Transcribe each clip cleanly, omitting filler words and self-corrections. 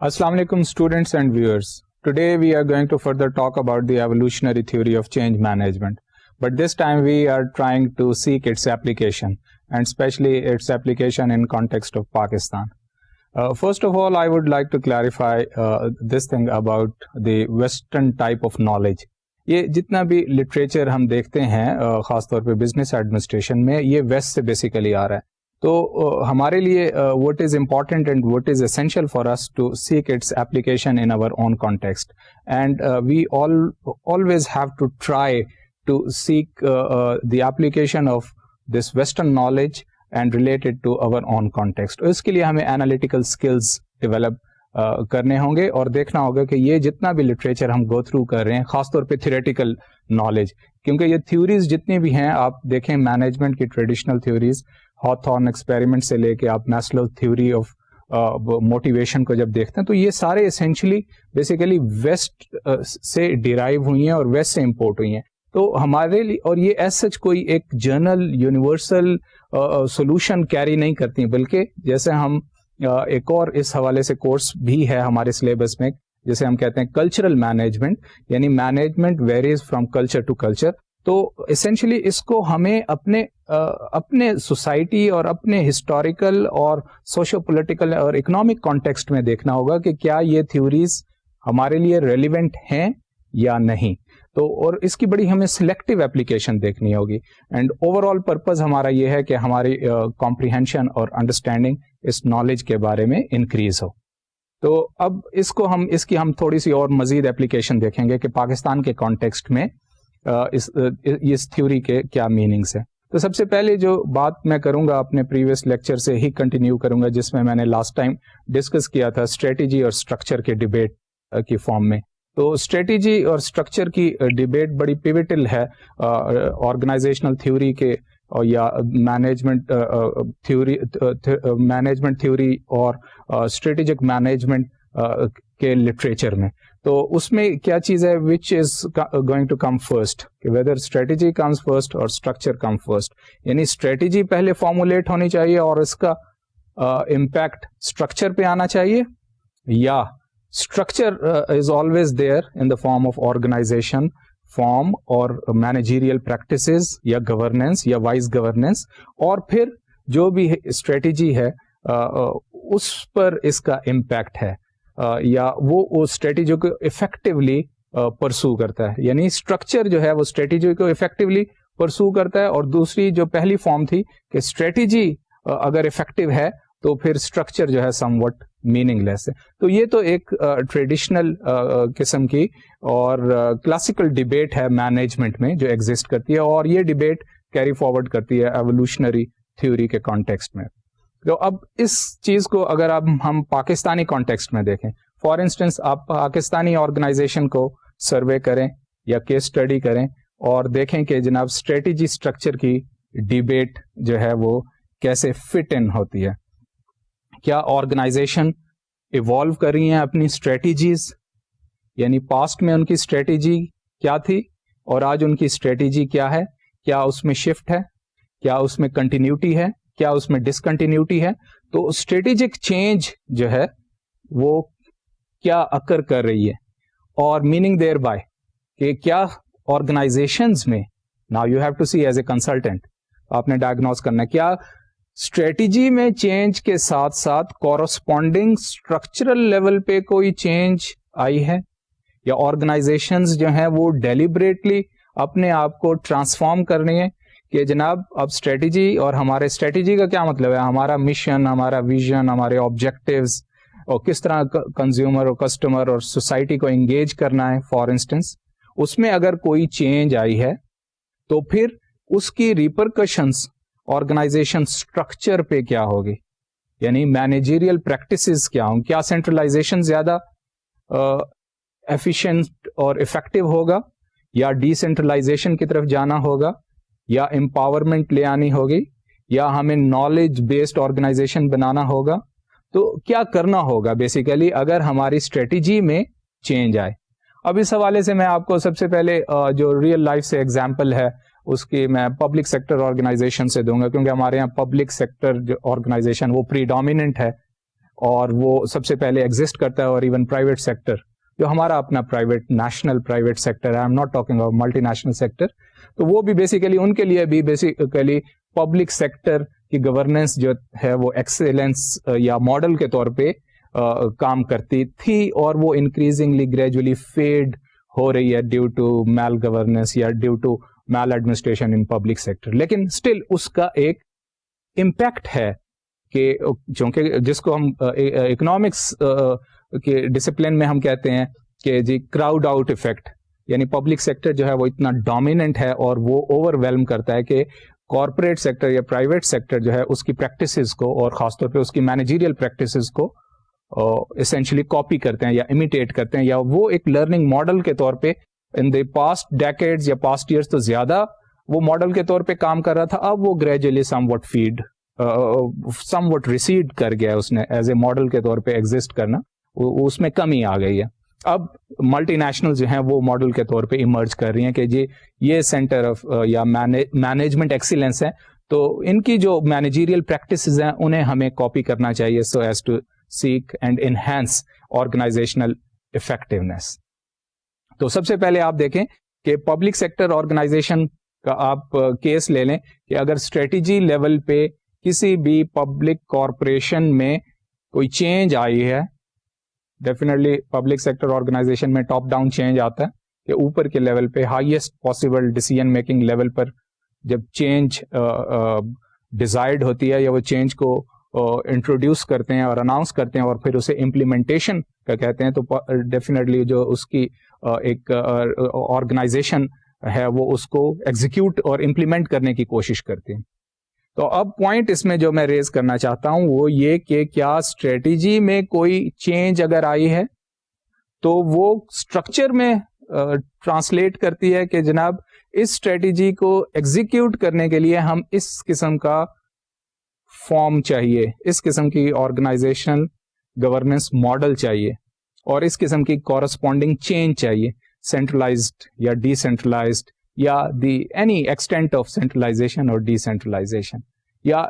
Assalamu alaikum students and viewers. Today we are going to further talk about the evolutionary theory of change management. But this time we are trying to seek its application, and especially its application in context of Pakistan. First of all, I would like to clarify this thing about the Western type of knowledge. یہ جتنا بھی literature ہم دیکھتے ہیں خاص طور پہ business administration میں یہ ویسٹ سے بیسیکلی آ رہا ہے. تو ہمارے لیے what is important and what is essential for us to seek its application in our own context, and we always have to try to seek the application of this Western knowledge and relate it to our own context. اس کے لیے ہمیں analytical skills develop کرنے ہوں گے اور دیکھنا ہوگا کہ یہ جتنا بھی لٹریچر ہم گو تھرو کر رہے ہیں خاص طور پہ تھیوریٹیکل نالج، کیونکہ یہ تھیوریز جتنی بھی ہیں آپ دیکھیں مینجمنٹ کی ٹریڈیشنل تھیوریز ہاتھورن ایکسپیریمنٹ سے لے کے آپ میسلو تھیوری آف موٹیویشن کو جب دیکھتے ہیں تو یہ سارے اسینشلی بیسیکلی ویسٹ سے ڈیرائیو ہوئی ہیں اور ویسٹ سے امپورٹ ہوئی ہیں. تو ہمارے لیے اور یہ ایز سچ کوئی ایک جنرل یونیورسل سولوشن کیری نہیں کرتی، بلکہ جیسے ہم ایک اور اس حوالے سے کورس بھی ہے ہمارے سلیبس میں جیسے ہم کہتے ہیں کلچرل مینجمنٹ، یعنی management varies from culture to culture. تو اسینشلی اس کو ہمیں اپنے سوسائٹی اور اپنے ہسٹوریکل اور سوشو پولیٹیکل اور اکنامک کانٹیکسٹ میں دیکھنا ہوگا کہ کیا یہ تھیوریز ہمارے لیے ریلیونٹ ہیں یا نہیں. تو اور اس کی بڑی ہمیں سلیکٹو اپلیکیشن دیکھنی ہوگی، اینڈ اوور آل پرپز ہمارا یہ ہے کہ ہماری کمپریہنشن اور انڈرسٹینڈنگ اس نالج کے بارے میں انکریز ہو. تو اب اس کی ہم تھوڑی سی اور مزید اپلیکیشن دیکھیں گے کہ پاکستان کے کانٹیکسٹ میں اس تھیوری کے کیا میننگس ہیں. تو سب سے پہلے جو بات میں کروں گا اپنے پریویس لیکچر سے ہی کنٹینیو کروں گا جس میں نے لاسٹ ٹائم ڈسکس کیا تھا اسٹریٹجی اور اسٹرکچر کے ڈیبیٹ کی فارم میں. تو اسٹریٹجی اور اسٹرکچر کی ڈیبیٹ بڑی پیوٹل ہے آرگنائزیشنل تھیوری کے یا مینجمنٹ تھیوری اور اسٹریٹجک مینجمنٹ کے لٹریچر میں. تو اس میں کیا چیز ہے which is going to come first, کہ ویدر اسٹریٹجی کمز فرسٹ اور اسٹرکچر کم فرسٹ، یعنی اسٹریٹجی پہلے فارمولیٹ ہونی چاہیے اور اس کا امپیکٹ اسٹرکچر پہ آنا چاہیے، یا structure is always there in the form of organisation form اور مینیجیریل پریکٹسز یا گورننس یا وائز گورننس، اور پھر جو بھی اسٹریٹجی ہے اس پر اس کا امپیکٹ ہے یا وہ اسٹریٹجی کو افیکٹولی پرسو کرتا ہے. یعنی اسٹرکچر جو ہے وہ اسٹریٹجی کو افیکٹولی پرسو کرتا ہے، اور دوسری جو پہلی فارم تھی کہ اسٹریٹجی اگر افیکٹو ہے تو پھر اسٹرکچر جو ہے سم وٹ میننگ لیس ہے. تو یہ تو ایک ٹریڈیشنل قسم کی اور کلاسیکل ڈیبیٹ ہے مینجمنٹ میں جو ایگزسٹ کرتی ہے، اور یہ ڈیبیٹ کیری فارورڈ کرتی ہے ایوولوشنری تھیوری کے کانٹیکسٹ میں. تو اب اس چیز کو اگر اب ہم پاکستانی کانٹیکسٹ میں دیکھیں، فار انسٹنس آپ پاکستانی آرگنائزیشن کو سروے کریں یا کیس اسٹڈی کریں اور دیکھیں کہ جناب اسٹریٹجی اسٹرکچر کی ڈیبیٹ جو ہے وہ کیسے فٹ ان ہوتی ہے. کیا آرگنائزیشن ایوالو کر رہی ہیں اپنی اسٹریٹجیز، یعنی پاسٹ میں ان کی اسٹریٹجی کیا تھی اور آج ان کی اسٹریٹجی کیا ہے، کیا اس میں شفٹ ہے، کیا اس میں کنٹینیوٹی ہے، کیا اس میں ڈسکنٹینیوٹی ہے. تو اسٹریٹجک چینج جو ہے وہ کیا اکر کر رہی ہے، اور میننگ دیر بائی کہ کیا آرگنائزیشنز میں now you have to see as a consultant آپ نے ڈائگنوز کرنا ہے کیا اسٹریٹجی میں چینج کے ساتھ ساتھ کورسپونڈنگ اسٹرکچرل لیول پہ کوئی چینج آئی ہے، یا آرگنائزیشنز جو ہیں وہ ڈیلیبریٹلی اپنے آپ کو ٹرانسفارم کر رہی ہیں کہ جناب اب اسٹریٹجی، اور ہمارے اسٹریٹجی کا کیا مطلب ہے، ہمارا مشن، ہمارا ویژن، ہمارے آبجیکٹیوز، اور کس طرح کنزیومر اور کسٹمر اور سوسائٹی کو انگیج کرنا ہے فار انسٹنس، اس میں اگر کوئی چینج آئی ہے تو پھر اس کی ریپرکشنز آرگنائزیشن اسٹرکچر پہ کیا ہوگی، یعنی مینیجیریل پریکٹسز کیا ہوں، کیا سینٹرلائزیشن زیادہ ایفیشینٹ اور افیکٹو ہوگا، یا ڈی سینٹرلائزیشن کی طرف جانا ہوگا، یا امپاورمنٹ لے آنی ہوگی، یا ہمیں نالج بیسڈ آرگنائزیشن بنانا ہوگا. تو کیا کرنا ہوگا بیسیکلی اگر ہماری اسٹریٹجی میں چینج آئے. اب اس حوالے سے میں آپ کو سب سے پہلے جو ریئل لائف سے ایگزامپل ہے اس کی میں پبلک سیکٹر آرگنائزیشن سے دوں گا، کیونکہ ہمارے یہاں پبلک سیکٹر جو آرگنائزیشن وہ پری ڈومیننٹ ہے، اور وہ سب سے پہلے ایگزسٹ کرتا ہے, اور ایون پرائیویٹ سیکٹر جو ہمارا اپنا پرائیویٹ نیشنل پرائیویٹ سیکٹر ہے, I am not talking about multi national sector, تو وہ بھی بیسیکلی ان کے لیے بھی بیسیکلی پبلک سیکٹر کی گورننس جو ہے وہ ایکسیلنس یا ماڈل کے طور پہ کام کرتی تھی, اور وہ انکریزنگلی گریجولی فیڈ ہو رہی ہے ڈیو ٹو میل گورننس یا due to mal administration in public sector. لیکن اسٹل اس کا ایک امپیکٹ ہے کہ چونکہ جس کو ہم اکنامکس کے ڈسپلن میں ہم کہتے ہیں کہ جی کراؤڈ آؤٹ ایفیکٹ, یعنی پبلک سیکٹر جو ہے وہ اتنا ڈومیننٹ ہے اور وہ اوور ویلم کرتا ہے کہ کارپوریٹ سیکٹر یا پرائیویٹ سیکٹر جو ہے اس کی پریکٹسز کو, اور خاص طور پہ اس کی مینیجریل پریکٹسز کو اسینشلی کاپی کرتے ہیں یا امیٹیٹ کرتے ہیں, یا وہ ایک لرننگ ماڈل کے طور پہ ان دی پاسٹ ڈیکیڈز یا پاسٹ ایئرس تو زیادہ وہ ماڈل کے طور پہ کام کر رہا تھا, اب وہ گریجولی سم وٹ ریسیڈ کر گیا, اس نے ایز اے ماڈل کے طور پہ ایگزسٹ کرنا اس میں کمی آ گئی ہے. اب ملٹی نیشنل جو ہیں وہ ماڈل کے طور پہ ایمرج کر رہی ہیں کہ جی یہ سینٹر آف یا مینجمنٹ ایکسیلنس ہے, تو ان کی جو مینیجریل پریکٹسز ہیں انہیں ہمیں کاپی کرنا چاہیے so as to seek and enhance organisational effectiveness. تو سب سے پہلے آپ دیکھیں کہ پبلک سیکٹر آرگنائزیشن کا آپ کیس لے لیں کہ اگر اسٹریٹجی لیول پہ کسی بھی پبلک کارپوریشن میں کوئی چینج آئی ہے, ڈیفینیٹلی پبلک سیکٹر آرگنائزیشن میں ٹاپ ڈاؤن چینج آتا ہے کہ اوپر کے لیول پہ highest possible decision making level پر جب چینج ڈیزائرڈ ہوتی ہے یا وہ چینج کو انٹروڈیوس کرتے ہیں اور اناؤنس کرتے ہیں اور پھر اسے امپلیمنٹیشن کا کہتے ہیں, تو ڈیفینیٹلی جو اس کی ایک آرگنائزیشن ہے وہ اس کو ایگزیکیوٹ اور امپلیمنٹ کرنے کی کوشش کرتی ہیں. تو اب پوائنٹ اس میں جو میں ریز کرنا چاہتا ہوں وہ یہ کہ کیا اسٹریٹجی میں کوئی چینج اگر آئی ہے تو وہ اسٹرکچر میں ٹرانسلیٹ کرتی ہے کہ جناب اس اسٹریٹجی کو ایگزیکیوٹ کرنے کے لیے ہم اس قسم کا فارم چاہیے, اس قسم کی آرگنائزیشن گورننس ماڈل چاہیے, اور اس قسم کی کورسپونڈنگ چینج چاہیے, سینٹرلائزڈ یا ڈی سینٹرلائزڈ یا the any extent of centralisation اور ڈی سینٹرلائزیشن, یا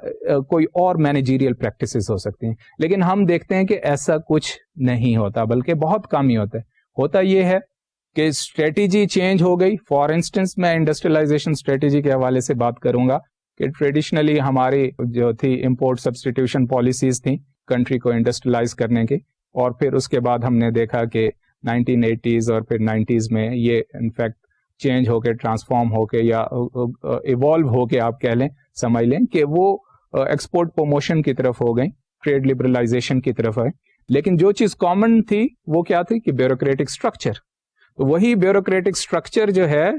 کوئی اور مینیجیریل پریکٹسز ہو سکتی ہیں. لیکن ہم دیکھتے ہیں کہ ایسا کچھ نہیں ہوتا, بلکہ بہت کم ہی ہوتا ہے. ہوتا یہ ہے کہ اسٹریٹجی چینج ہو گئی. فار انسٹنس میں انڈسٹریلائزیشن اسٹریٹجی کے حوالے سے بات کروں گا کہ ٹریڈیشنلی ہماری جو تھی امپورٹ سبسٹیٹیوشن پالیسیز تھیں کنٹری کو انڈسٹریلائز کرنے کی, اور پھر اس کے بعد ہم نے دیکھا کہ 1980s اور پھر 90s میں یہ انفیکٹ چینج ہو کے ٹرانسفارم ہو کے یا ایوالو ہو کے آپ کہہ لیں سمجھ لیں کہ وہ ایکسپورٹ پروموشن کی طرف ہو گئیں, ٹریڈ لبرلائزیشن کی طرف آئے. لیکن جو چیز کامن تھی وہ کیا تھی کہ بیوروکریٹک اسٹرکچر. تو وہی بیوروکریٹک اسٹرکچر جو ہے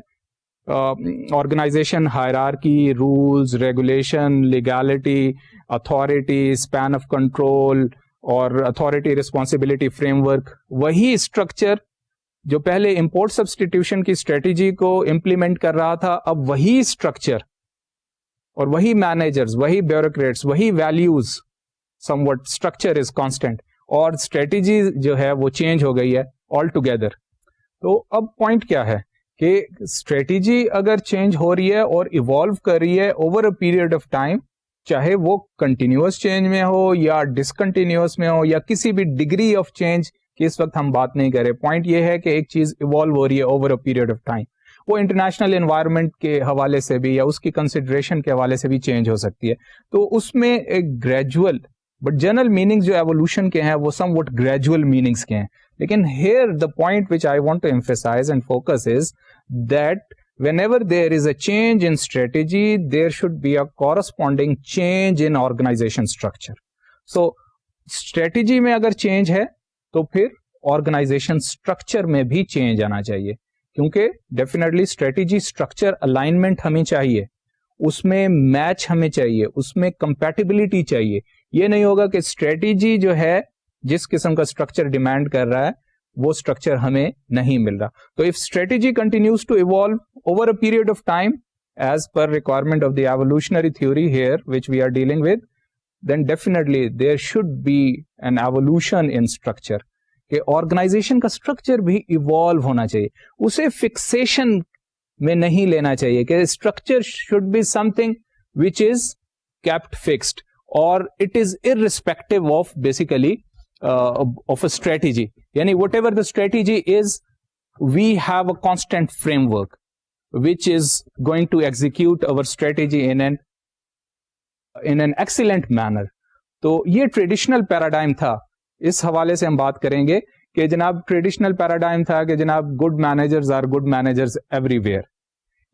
organisation hierarchy, rules, regulation, legality, authority, span of control اور اتھارٹی ریسپانسبلٹی فریم ورک, وہی اسٹرکچر جو پہلے امپورٹ سبسٹیٹیوشن کی اسٹریٹجی کو امپلیمنٹ کر رہا تھا, اب وہی اسٹرکچر اور وہی مینیجرز, وہی بیوروکریٹس, وہی values, some what structure is constant, اور اسٹریٹجی جو ہے وہ چینج ہو گئی ہے آل ٹوگیدر. تو اب پوائنٹ کیا ہے کہ اسٹریٹجی اگر چینج ہو رہی ہے اور ایوالو کر رہی ہے over a period of time, چاہے وہ کنٹینیوس چینج میں ہو یا ڈسکنٹینیوس میں ہو یا کسی بھی ڈگری آف چینج کی اس وقت ہم بات نہیں کریں. پوائنٹ یہ ہے کہ ایک چیز ایوالو ہو رہی ہے over a period of time, وہ انٹرنیشنل انوائرمنٹ کے حوالے سے بھی یا اس کی کنسیڈریشن کے حوالے سے بھی چینج ہو سکتی ہے. تو اس میں ایک گریجول بٹ جنرل میننگ جو ایوولوشن کے ہیں وہ سم وٹ گریجول میننگس کے ہیں. لیکن here the point which I want to emphasise and focus is that whenever there is a change in strategy, there should be a corresponding change in organization structure. So, strategy میں اگر change ہے تو پھر organization structure میں بھی change آنا چاہیے, کیونکہ definitely strategy structure alignment ہمیں چاہیے, اس میں match ہمیں چاہیے, اس میں compatibility چاہیے. یہ نہیں ہوگا کہ strategy جو ہے جس قسم کا structure demand کر رہا ہے وہ اسٹرکچر ہمیں نہیں مل رہا. تو if strategy continues to evolve over a period of time as per requirement of the evolutionary theory here which we are dealing with, then definitely there should be an evolution in structure. کہ organization کا structure بھی evolve ہونا چاہیے, اسے fixation میں نہیں لینا چاہیے کہ structure should be something which is kept fixed. or it is irrespective of basically of a strategy. Yani whatever the strategy is, we have a constant framework which is going to execute our strategy in an excellent manner. تو یہ traditional paradigm تھا. اس حوالے سے ہم بات کریں گے کہ جناب ٹریڈیشنل پیراڈائم تھا کہ جناب good managers are good managers everywhere.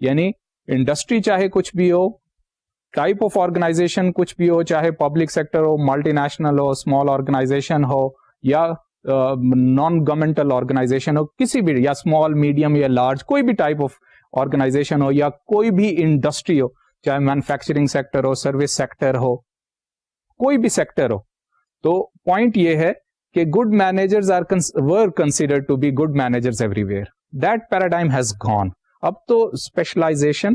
یعنی انڈسٹری چاہے کچھ بھی ہو, ٹائپ آف آرگنائزیشن کچھ بھی ہو, چاہے پبلک سیکٹر ہو, ملٹی نیشنل ہو, اسمال آرگنائزیشن ہو, یا نان گورنمنٹل آرگنائزیشن ہو, کسی بھی, یا اسمال میڈیم یا لارج, کوئی بھی ٹائپ آف آرگنائزیشن ہو, یا کوئی بھی انڈسٹری ہو, چاہے مینوفیکچرنگ سیکٹر ہو, سروس سیکٹر ہو, کوئی بھی سیکٹر ہو. تو پوائنٹ یہ ہے کہ good managers were considered to be good managers everywhere. That paradigm has gone. اب تو اسپیشلائزیشن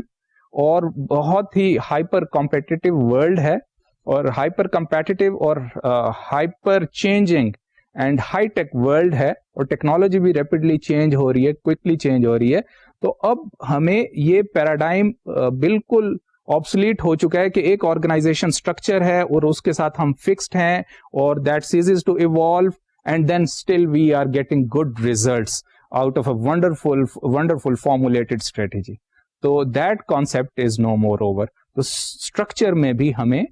اور بہت ہی ہائپر کمپیٹیٹو ورلڈ ہے, اور ہائپر کمپیٹیٹو اور hyper changing and high tech world ہے, اور ٹیکنالوجی بھی ریپڈلی چینج ہو رہی ہے, کوئکلی چینج ہو رہی ہے. تو اب ہمیں یہ پیراڈائم بالکل آبسلیٹ ہو چکا ہے کہ ایک آرگنائزیشن اسٹرکچر ہے اور اس کے ساتھ ہم فکسڈ ہیں, اور that ceases to evolve and then still we are getting good results out of a wonderful formulated strategy. So that concept is no more over. تو structure میں بھی ہمیں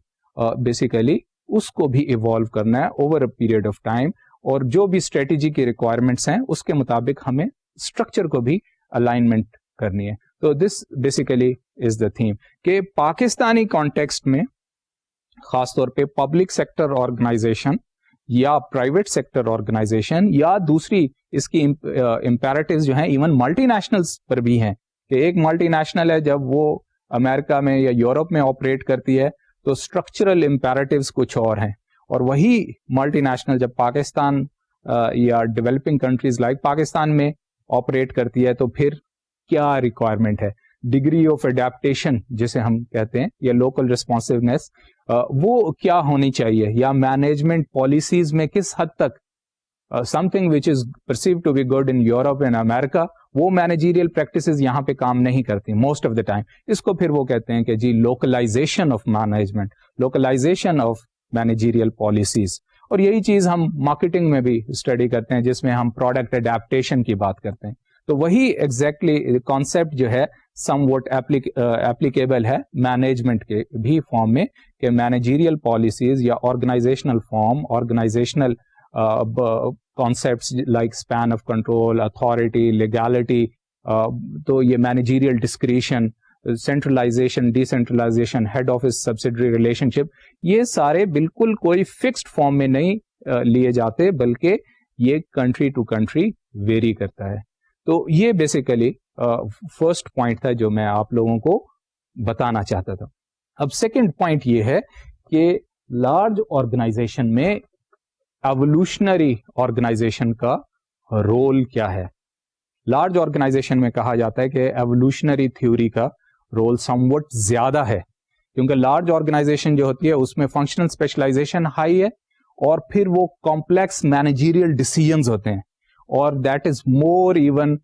basically اس کو بھی ایوالو کرنا ہے over a period of time, اور جو بھی اسٹریٹجی کی ریکوائرمنٹس ہیں اس کے مطابق ہمیں اسٹرکچر کو بھی الائنمنٹ کرنی ہے. تو this basically is the theme کہ پاکستانی کانٹیکسٹ میں خاص طور پہ پبلک سیکٹر آرگنائزیشن یا پرائیویٹ سیکٹر آرگنائزیشن یا دوسری اس کی امپیرٹیوز جو ہیں ایون ملٹی نیشنلز پر بھی ہیں, کہ ایک ملٹی نیشنل ہے جب وہ امریکہ میں یا یورپ میں آپریٹ کرتی ہے تو اسٹرکچرل امپیرٹیوز کچھ اور ہیں, اور وہی ملٹی نیشنل جب پاکستان یا ڈیولپنگ کنٹریز لائک پاکستان میں آپریٹ کرتی ہے تو پھر کیا ریکوائرمنٹ ہے, ڈگری آف اڈیپٹیشن جسے ہم کہتے ہیں, یا لوکل ریسپانسونیس وہ کیا ہونی چاہیے, یا مینجمنٹ پالیسیز میں کس حد تک something which is perceive to be good in Europe and America, وہ مینیجیریل پریکٹسز یہاں پہ کام نہیں کرتی موسٹ آف دا ٹائم. اس کو پھر وہ کہتے ہیں کہ جی localization of management, localization of managerial policies. اور یہی چیز ہم مارکیٹنگ میں بھی اسٹڈی کرتے ہیں جس میں ہم پروڈکٹ اڈیپٹیشن کی بات کرتے ہیں. تو وہی ایگزیکٹلی کانسیپٹ جو ہے سم واٹ ایپلیکیبل ہے مینجمنٹ کے بھی فارم میں, کہ مینیجیریل پالیسیز یا organizational form, organizational concepts like span of control, authority, legality, تو یہ managerial discretion, centralization, decentralization, head office subsidiary relationship, یہ سارے بالکل کوئی فکسڈ فارم میں نہیں لیے جاتے, بلکہ یہ کنٹری ٹو کنٹری ویری کرتا ہے. تو یہ بیسیکلی فرسٹ پوائنٹ تھا جو میں آپ لوگوں کو بتانا چاہتا تھا. اب سیکنڈ پوائنٹ یہ ہے کہ لارج آرگنائزیشن میں ایوولوشنری آرگنائزیشن کا رول کیا ہے. لارج آرگنائزیشن میں کہا جاتا ہے کہ ایوولوشنری تھیوری کا رول سم وٹ زیادہ ہے, کیونکہ لارج آرگنائزیشن جو ہوتی ہے اس میں فنکشنل اسپیشلائزیشن ہائی ہے, اور پھر وہ کمپلیکس مینیجیریل ڈیسیژنز ہوتے ہیں, اور that is more even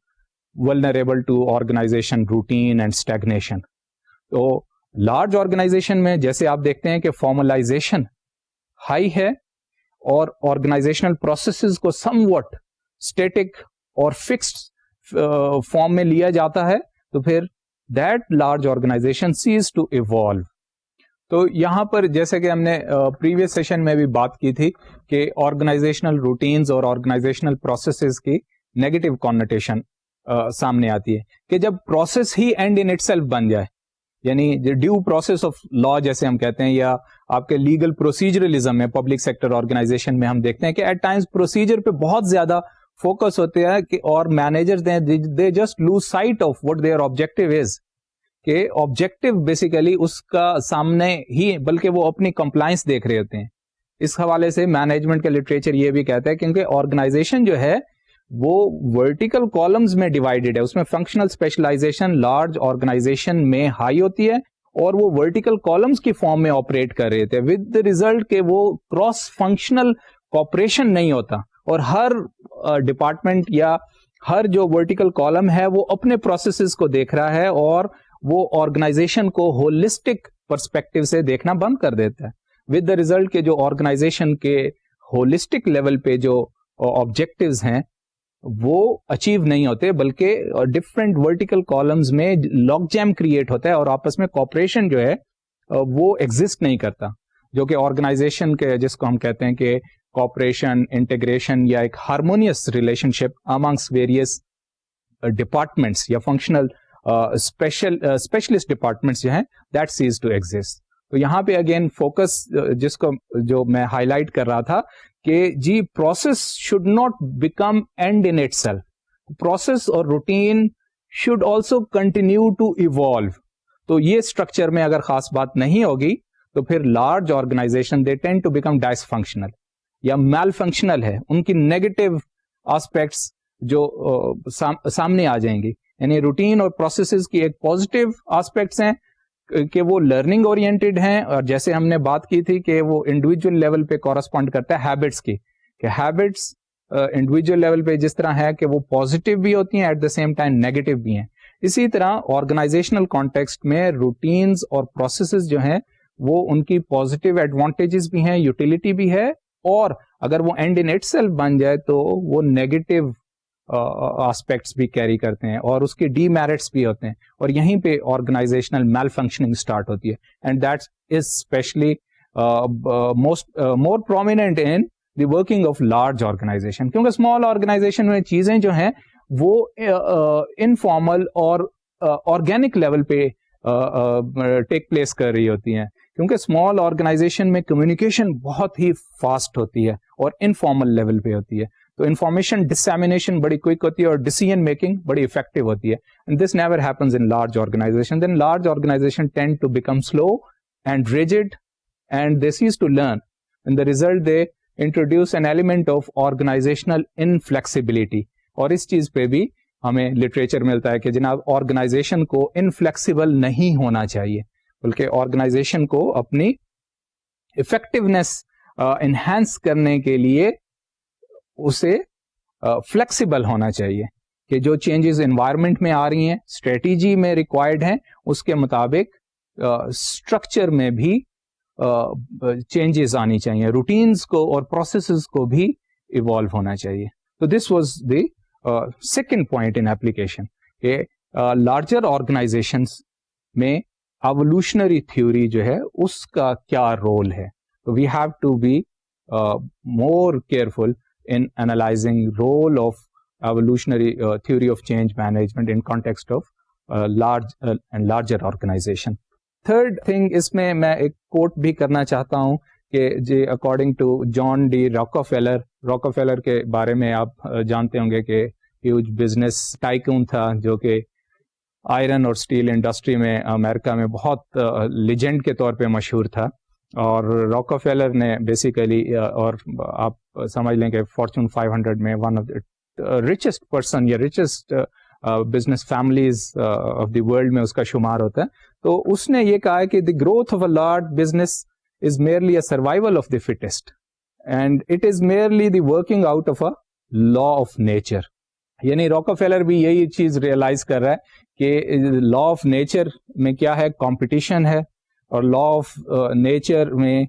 vulnerable to organization routine and stagnation. تو لارج آرگنائزیشن میں جیسے آپ دیکھتے ہیں کہ فارملائزیشن ہائی ہے, اور آرگنائزیشنل پروسیسز کو سم واٹ اسٹیٹک اور فکسڈ فارم میں لیا جاتا ہے, تو پھر that large organisation ceases to evolve. تو یہاں پر جیسے کہ ہم نے پریویس سیشن میں بھی بات کی تھی کہ آرگنائزیشنل روٹینز اور آرگنائزیشنل پروسیسز کی نیگیٹو کانوٹیشن سامنے آتی ہے کہ جب پروسیس ہی اینڈ ان اٹ سیلف بن جائے, یعنی ڈیو پروسیس آف لا جیسے ہم کہتے ہیں, یا آپ کے لیگل پروسیجرلزم میں پبلک سیکٹر آرگنائزیشن میں ہم دیکھتے ہیں کہ ایٹ ٹائمز پروسیجر پہ بہت زیادہ فوکس ہوتے ہیں کہ, اور managers they just lose sight of what their objective is, کہ آبجیکٹو بیسیکلی اس کا سامنے ہی, بلکہ وہ اپنی کمپلائنس دیکھ رہے ہوتے ہیں. اس حوالے سے مینجمنٹ کا لٹریچر یہ بھی کہتا ہے کیونکہ آرگنائزیشن جو ہے وہ ورٹیکل کالمز میں ڈیوائڈیڈ ہے, اس میں فنکشنل اسپیشلائزیشن لارج آرگنائزیشن میں ہائی ہوتی ہے, اور وہ ورٹیکل کالمز کی فارم میں آپریٹ کر رہے تھے, ود دا ریزلٹ کہ وہ کراس فنکشنل کوپریشن نہیں ہوتا, اور ہر ڈپارٹمنٹ یا ہر جو ورٹیکل کالم ہے وہ اپنے پروسیسز کو دیکھ رہا ہے, اور وہ آرگنائزیشن کو ہولسٹک پرسپیکٹو سے دیکھنا بند کر دیتا ہے. ود دا ریزلٹ کہ جو آرگنائزیشن کے ہولسٹک لیول پہ جو آبجیکٹیوز ہیں وہ اچیو نہیں ہوتے, بلکہ ڈفرینٹ ورٹیکل کالمز میں لاگ جیم کریٹ ہوتا ہے اور آپس میں کوپریشن جو ہے وہ ایگزسٹ نہیں کرتا, جو کہ آرگنائزیشن کے جس کو ہم کہتے ہیں کہ کوپریشن, انٹیگریشن یا ایک ہارمونیس ریلیشن شپ امانگس ویریس ڈپارٹمنٹس یا فنکشنل اسپیشلسٹ ڈپارٹمنٹس جو ہیں دیٹ سیز ٹو ایگزسٹ. تو یہاں پہ اگین فوکس جس کو جو میں ہائی لائٹ کر رہا تھا کہ جی process should not become end in itself, process اور routine should also continue to evolve. تو یہ اسٹرکچر میں اگر خاص بات نہیں ہوگی تو پھر large organisation they tend to become dysfunctional یا میل فنکشنل ہے, ان کی نیگیٹو آسپیکٹس جو سامنے آ جائیں گی. یعنی روٹین اور پروسیسز کی ایک پازیٹیو آسپیکٹس ہیں کہ وہ لرننگ اورینٹیڈ ہیں, اور جیسے ہم نے بات کی تھی کہ وہ انڈیویجول لیول پہ کورسپونڈ کرتا ہے ہیبٹس کی, کہ ہیبٹس انڈیویجول لیول پہ جس طرح ہے کہ وہ پازیٹیو بھی ہوتی ہیں at the same time negative بھی ہیں. اسی طرح آرگنائزیشنل کانٹیکسٹ میں روٹینز اور پروسیسز جو ہیں وہ ان کی پازیٹیو ایڈوانٹیجز بھی ہیں, یوٹیلٹی بھی ہے, اور اگر وہ اینڈ ان اٹ سیلف بن جائے تو وہ نیگیٹو آسپیکٹس بھی کیری کرتے ہیں اور اس کے ڈی میرٹس بھی ہوتے ہیں, اور یہیں پہ آرگنائزیشنل میل فنکشننگ اسٹارٹ ہوتی ہے. And that is especially more prominent in the working of large organisation, کیونکہ اسمال آرگنائزیشن میں چیزیں جو ہیں وہ انفارمل اور آرگینک لیول پہ ٹیک پلیس کر رہی ہوتی ہیں, کیونکہ اسمال آرگنائزیشن میں کمیونیکیشن بہت ہی فاسٹ ہوتی ہے اور انفارمل لیول پہ ہوتی ہے. تو انفارمیشن ڈسیمینیشن بڑی کوئک ہوتی ہے اور ڈیسیژن میکنگ بڑی افیکٹو ہوتی ہے. And this never happens in large organization. Then large organization tend to become slow and rigid and they cease to learn. In the result they introduce an element of organizational inflexibility. اور اس چیز پہ بھی ہمیں literature ملتا ہے کہ جناب آرگنائزیشن کو انفلیکسیبل نہیں ہونا چاہیے, بلکہ آرگنائزیشن کو اپنی افیکٹونیس انہینس کرنے کے لیے اسے فلیکسیبل ہونا چاہیے, کہ جو چینجز انوائرمنٹ میں آ رہی ہیں, اسٹریٹجی میں ریکوائرڈ ہیں, اس کے مطابق اسٹرکچر میں بھی چینجز آنی چاہیے, روٹینز کو اور پروسیسز کو بھی ایوالو ہونا چاہیے. تو this was the second point in application کہ لارجر آرگنائزیشنس میں ایوولوشنری تھیوری جو ہے اس کا کیا رول ہے. تو we have to be more careful in analyzing role of evolutionary theory of change management in context of large and larger organization. Third thing اس میں ایک کوٹ بھی کرنا چاہتا ہوں کہ جی according to John D Rockefeller کے بارے میں آپ جانتے ہوں گے کہ ہیوج بزنس ٹائکون تھا جو کہ آئرن اور اسٹیل انڈسٹری میں امریکہ میں بہت لیجنڈ کے طور پہ مشہور تھا. اور راکفیلر نے بیسیکلی اور آپ سمجھ لیں کہ فارچون 500 میں one of the richest person یا richest business families of the world میں اس کا شمار ہوتا ہے. تو اس نے یہ کہا ہے کہ the growth of a large business is merely a survival of the fittest and it is merely the working out of a law of nature. یعنی راکفیلر بھی یہی چیز ریئلائز کر رہا ہے کہ لا آف نیچر میں کیا ہے, کمپٹیشن ہے, اور لا آف نیچر میں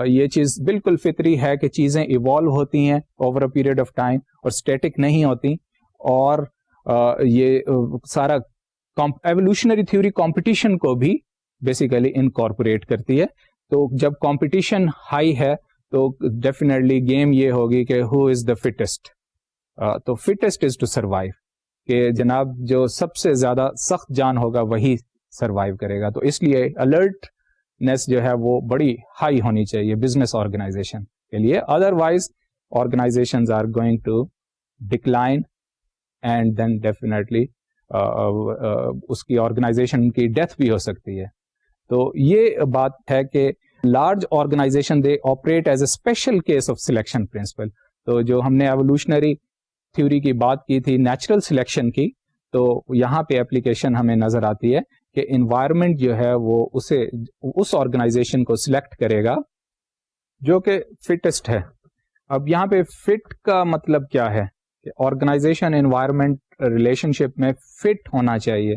یہ چیز بالکل فطری ہے کہ چیزیں ایوالو ہوتی ہیں over a period of time اور اسٹیٹک نہیں ہوتی. اور یہ سارا ایوولوشنری تھیوری کمپٹیشن کو بھی بیسیکلی انکارپوریٹ کرتی ہے. تو جب کمپٹیشن ہائی ہے تو ڈیفینیٹلی گیم یہ ہوگی کہ ہو از دا فٹسٹ. تو فٹسٹ از ٹو سروائیو, کہ جناب جو سب سے زیادہ سخت جان ہوگا وہی سروائیو کرے گا. تو اس لیے الرٹنیس جو ہے وہ بڑی ہائی ہونی چاہیے بزنس آرگنائزیشن کے لیے, otherwise organizations are going to decline and then definitely اس کی آرگنائزیشن کی ڈیتھ بھی ہو سکتی ہے. تو یہ بات ہے کہ large organisation they operate as a special case of selection principle. تو جو ہم نے ایوولوشنری تھیوری کی بات کی تھی نیچرل سلیکشن کی, تو یہاں پہ اپلیکیشن ہمیں نظر آتی ہے کہ انوائرمنٹ جو ہے وہ اسے اس آرگنائزیشن کو سلیکٹ کرے گا جو کہ فٹسٹ ہے. اب یہاں پہ فٹ کا مطلب کیا ہے کہ آرگنائزیشن انوائرمنٹ ریلیشن شپ میں فٹ ہونا چاہیے.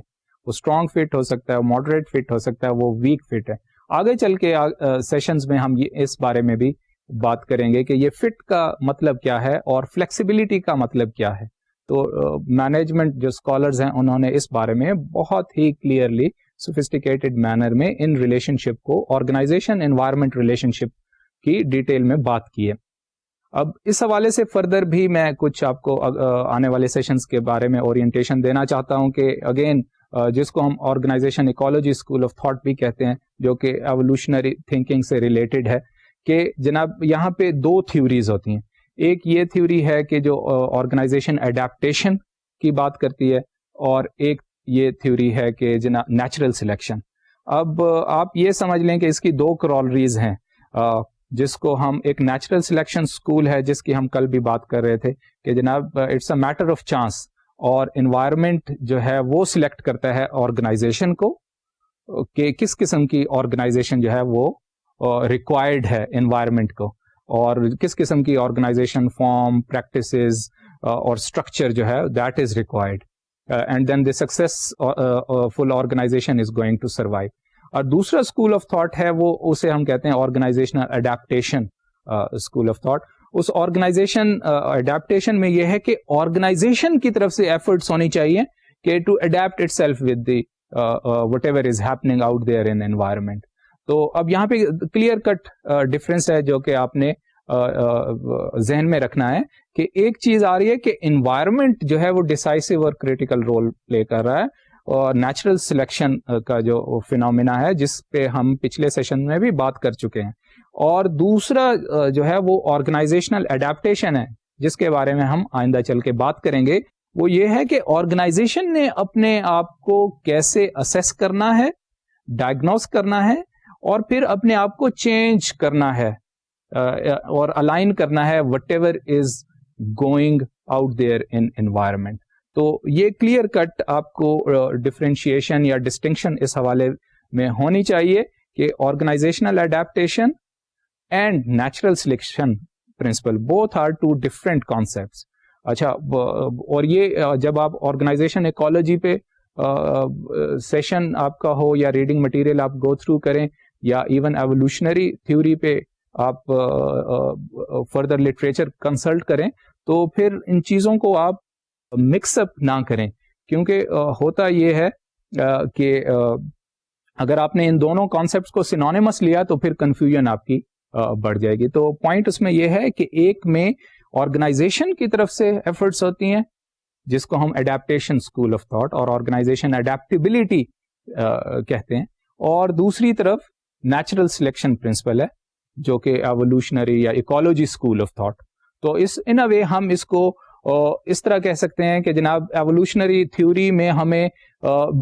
وہ اسٹرانگ فٹ ہو سکتا ہے, ماڈریٹ فٹ ہو سکتا ہے, وہ ویک فٹ ہے. آگے چل کے سیشنز میں ہم اس بارے میں بھی بات کریں گے کہ یہ فٹ کا مطلب کیا ہے اور فلیکسیبلٹی کا مطلب کیا ہے. تو مینجمنٹ جو اسکالرز ہیں انہوں نے اس بارے میں بہت ہی کلیئرلی سوفسٹیکیٹڈ مینر میں ان ریلیشن شپ کو آرگنائزیشن انوائرمنٹ ریلیشن شپ کی ڈیٹیل میں بات کی ہے. اب اس حوالے سے فردر بھی میں کچھ آپ کو آنے والے سیشنز کے بارے میں اورینٹیشن دینا چاہتا ہوں کہ اگین جس کو ہم organisation ecology school of thought بھی کہتے ہیں جو کہ ایوولوشنری تھنکنگ سے ریلیٹڈ ہے کہ جناب یہاں پہ 2 تھیوریز ہوتی ہیں. ایک یہ تھیوری ہے کہ جو آرگنائزیشن اڈیپٹیشن کی بات کرتی ہے اور ایک یہ تھیوری ہے کہ جناب نیچرل سلیکشن. اب آپ یہ سمجھ لیں کہ اس کی 2 کورولریز ہیں جس کو ہم ایک نیچرل سلیکشن اسکول ہے جس کی ہم کل بھی بات کر رہے تھے کہ جناب it's a matter of chance اور انوائرمنٹ جو ہے وہ سلیکٹ کرتا ہے آرگنائزیشن کو کہ کس قسم کی آرگنائزیشن جو ہے وہ ریکوائرڈ ہے انوائرمنٹ کو اور کس قسم کی آرگنائزیشن فارم پریکٹسز اور اسٹرکچر جو ہے that is required and then the successful organisation is going to survive. اور دوسرا اسکول آف تھاٹ ہے وہ اسے ہم کہتے ہیں organisational adaptation school of thought. اس آرگنائزیشن اڈیپٹیشن میں یہ ہے کہ آرگنائزیشن کی طرف سے ایفرٹس ہونی چاہیے کہ to adapt itself with the whatever is happening out there in environment. تو اب یہاں پہ کلیئر کٹ ڈفرینس ہے جو کہ آپ نے ذہن میں رکھنا ہے کہ ایک چیز آ رہی ہے کہ انوائرمنٹ جو ہے وہ ڈیسائسو اور کریٹیکل رول پلے کر رہا ہے اور نیچرل سلیکشن کا جو فینومینا ہے جس پہ ہم پچھلے سیشن میں بھی بات کر چکے ہیں. اور دوسرا جو ہے وہ آرگنائزیشنل اڈیپٹیشن ہے جس کے بارے میں ہم آئندہ چل کے بات کریں گے. وہ یہ ہے کہ آرگنائزیشن نے اپنے آپ کو کیسے اسیس کرنا ہے, ڈائگنوز کرنا ہے اور پھر اپنے آپ کو چینج کرنا ہے اور الائن کرنا ہے what ever is going out there in environment. تو یہ کلیئر کٹ آپ کو ڈفرینشیشن یا ڈسٹنکشن اس حوالے میں ہونی چاہیے کہ organisational adaptation and natural selection principle both are 2 different concepts. اچھا, اور یہ جب آپ آرگنائزیشن ایکولوجی پہ سیشن آپ کا ہو یا ریڈنگ مٹیریل آپ گو تھرو کریں یا ایون ایوولوشنری تھیوری پہ آپ فردر لٹریچر کنسلٹ کریں تو پھر ان چیزوں کو آپ مکس اپ نہ کریں, کیونکہ ہوتا یہ ہے کہ اگر آپ نے ان دونوں کانسیپٹس کو سینونیمس لیا تو پھر کنفیوژن آپ کی بڑھ جائے گی. تو پوائنٹ اس میں یہ ہے کہ ایک میں آرگنائزیشن کی طرف سے ایفرٹس ہوتی ہیں جس کو ہم اڈیپٹیشن اسکول آف تھاٹ اور آرگنائزیشن اڈیپٹیبلٹی کہتے ہیں, اور دوسری طرف نیچرل سلیکشن پرنسپل ہے جو کہ ایوولوشنری یا ایکولوجی اسکول آف تھاٹ. تو ان اے وے ہم اس کو اس طرح کہہ سکتے ہیں کہ جناب ایوولوشنری تھیوری میں ہمیں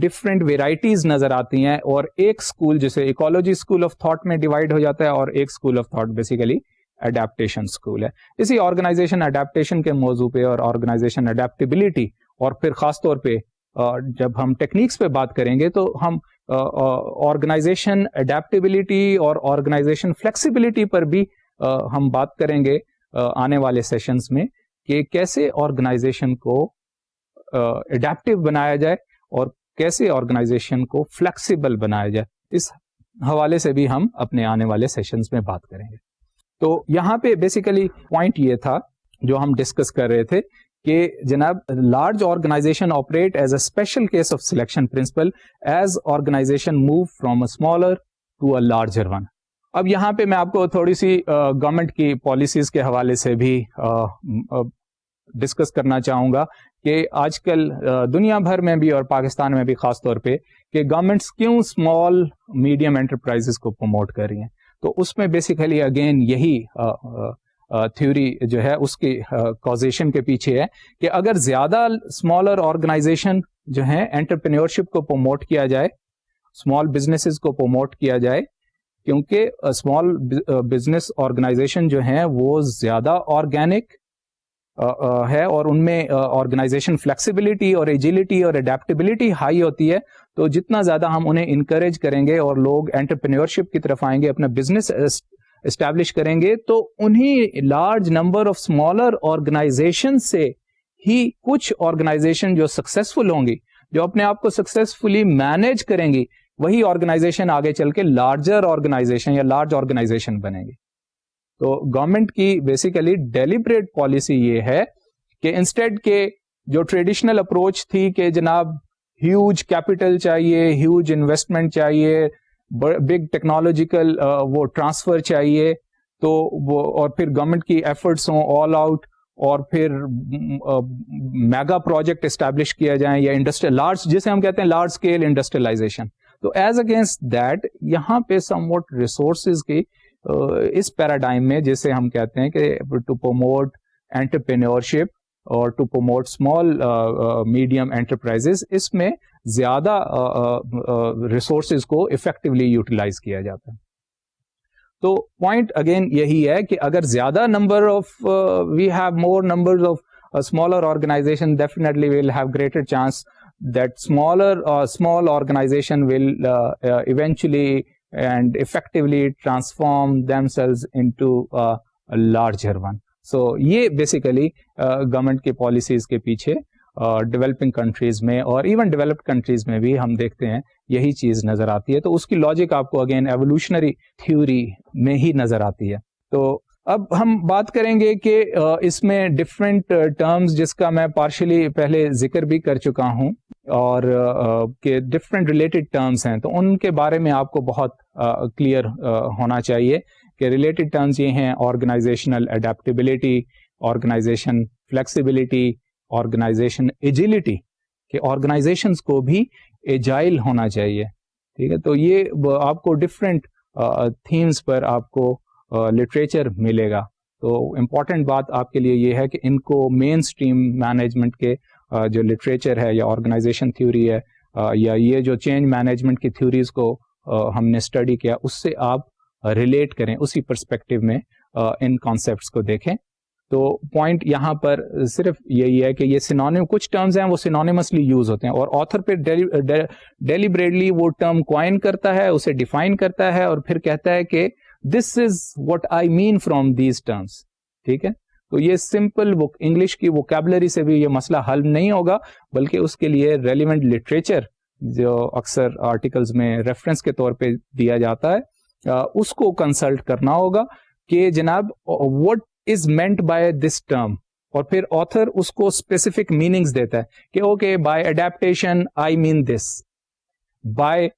ڈفرینٹ ویرائٹیز نظر آتی ہیں اور ایک اسکول جسے ایکولوجی اسکول آف تھاٹ میں ڈیوائڈ ہو جاتا ہے اور ایک school of thought basically adaptation school ہے. اسی آرگنائزیشن اڈیپٹیشن کے موضوع پہ اور آرگنائزیشن اڈیپٹیبلٹی اور پھر خاص طور پہ جب ہم ٹیکنیکس پہ بات کریں گے تو ہم آرگنائزیشن اڈیپٹیبلٹی اور آرگنائزیشن فلیکسیبلٹی پر بھی ہم بات کریں گے آنے والے سیشنز میں کہ کیسے آرگنائزیشن کو اڈیپٹیو بنایا جائے اور کیسے آرگنائزیشن کو فلیکسیبل بنایا جائے. اس حوالے سے بھی ہم اپنے آنے والے سیشنز میں بات کریں گے. تو یہاں پہ بیسیکلی پوائنٹ یہ تھا جو ہم ڈسکس کر رہے تھے کہ جناب large organisation operate as a special case of selection principle as organisation move from a smaller to a larger one. اب یہاں پہ میں آپ کو تھوڑی سی گورنمنٹ کی پالیسیز کے حوالے سے بھی ڈسکس کرنا چاہوں گا کہ آج کل دنیا بھر میں بھی اور پاکستان میں بھی خاص طور پہ کہ گورنمنٹس کیوں اسمال میڈیم انٹرپرائزز کو پروموٹ کر رہی ہیں. تو اس میں بیسیکلی اگین یہی تھیوری جو ہے اس کی کازیشن کے پیچھے ہے کہ اگر زیادہ اسمالر آرگنائزیشن جو ہیں انٹرپرینیورشپ کو پروموٹ کیا جائے, اسمال بزنسز کو پروموٹ کیا جائے, کیونکہ اسمال بزنس آرگنائزیشن جو ہیں وہ زیادہ آرگینک ہے اور ان میں آرگنائزیشن فلیکسیبلٹی اور ایجیلٹی اور اڈیپٹیبلٹی ہائی ہوتی ہے. تو جتنا زیادہ ہم انہیں انکریج کریں گے اور لوگ انٹرپرینیورشپ کی طرف آئیں گے, اپنا بزنس اسٹیبلش کریں گے, تو انہی large number of smaller organisation سے ہی کچھ آرگنائزیشن جو سکسیسفل ہوں گی, جو اپنے آپ کو سکسیسفلی مینیج کریں گی, وہی آرگنائزیشن آگے چل کے لارجر آرگنائزیشن یا لارج آرگنائزیشن بنے گی. تو گورنمنٹ کی بیسیکلی ڈیلیبریٹ پالیسی یہ ہے کہ انسٹیڈ کے جو ٹریڈیشنل اپروچ تھی کہ جناب ہیوج کیپٹل چاہیے, ہیوج انویسٹمنٹ چاہیے, بگ ٹیکنالوجیکل وہ ٹرانسفر چاہیے, تو وہ اور پھر گورنمنٹ کی ایفرٹس ہوں آل آؤٹ, اور پھر میگا پروجیکٹ اسٹیبلش کیا جائیں یا انڈسٹریل لارج, جسے ہم کہتے ہیں لارج اسکیل انڈسٹریلائزیشن. تو ایز اگینسٹ دیٹ یہاں پہ سم واٹ ریسورسز کی اس پیراڈائم میں جسے ہم کہتے ہیں کہ ٹو پروموٹ انٹرپرینیورشپ اور to promote small medium enterprises, اس میں زیادہ ریسورسز کو افیکٹولی یوٹیلائز کیا جاتا ہے. تو پوائنٹ اگین یہی ہے کہ اگر زیادہ number of we have more number of smaller organisation, definitely we will have greater chance that small organisation will eventually and effectively transform themselves into a larger one. So یہ basically government کی policies کے پیچھے developing countries میں اور even developed countries میں بھی ہم دیکھتے ہیں یہی چیز نظر آتی ہے. تو اس کی لاجک آپ کو اگین ایوولوشنری تھیوری میں ہی نظر آتی ہے. تو اب ہم بات کریں گے کہ اس میں ڈفرینٹ ٹرمز جس کا میں پارشلی پہلے ذکر بھی کر چکا ہوں اور کہ ڈفرینٹ ریلیٹڈ ٹرمز ہیں, تو ان کے بارے میں آپ کو بہت کلیئر ہونا چاہیے کہ ریلیٹڈ ٹرمز یہ ہیں organisational adaptability, organisation flexibility, organisation agility, کہ آرگنائزیشنز کو بھی ایجائل ہونا چاہیے. ٹھیک ہے, تو یہ آپ کو ڈفرینٹ تھیمز پر آپ کو لٹریچر ملے گا. تو امپورٹنٹ بات آپ کے لیے یہ ہے کہ ان کو مین اسٹریم مینجمنٹ کے جو لٹریچر ہے یا آرگنائزیشن تھیوری ہے یا یہ جو چینج مینجمنٹ کی تھیوریز کو ہم نے اسٹڈی کیا اس سے آپ ریلیٹ کریں, اسی پرسپیکٹو میں ان کانسیپٹس کو دیکھیں. تو پوائنٹ یہاں پر صرف یہی ہے کہ یہ سینونیم, کچھ ٹرمز ہیں وہ سینونیمسلی یوز ہوتے ہیں اور آتھر پہ ڈیلیبریٹلی وہ ٹرم کوائن کرتا ہے, اسے ڈیفائن کرتا ہے اور پھر کہتا ہے کہ this is what I mean from these terms. ٹھیک ہے, تو یہ سمپل انگلش کی ووکیبلری سے بھی یہ مسئلہ حل نہیں ہوگا, بلکہ اس کے لیے ریلیونٹ لٹریچر جو اکثر آرٹیکلز میں ریفرنس کے طور پہ دیا جاتا ہے اس کو کنسلٹ کرنا ہوگا کہ جناب what is meant by this term, اور پھر آتھر اس کو اسپیسیفک میننگز دیتا ہے کہ okay by adaptation I mean this, by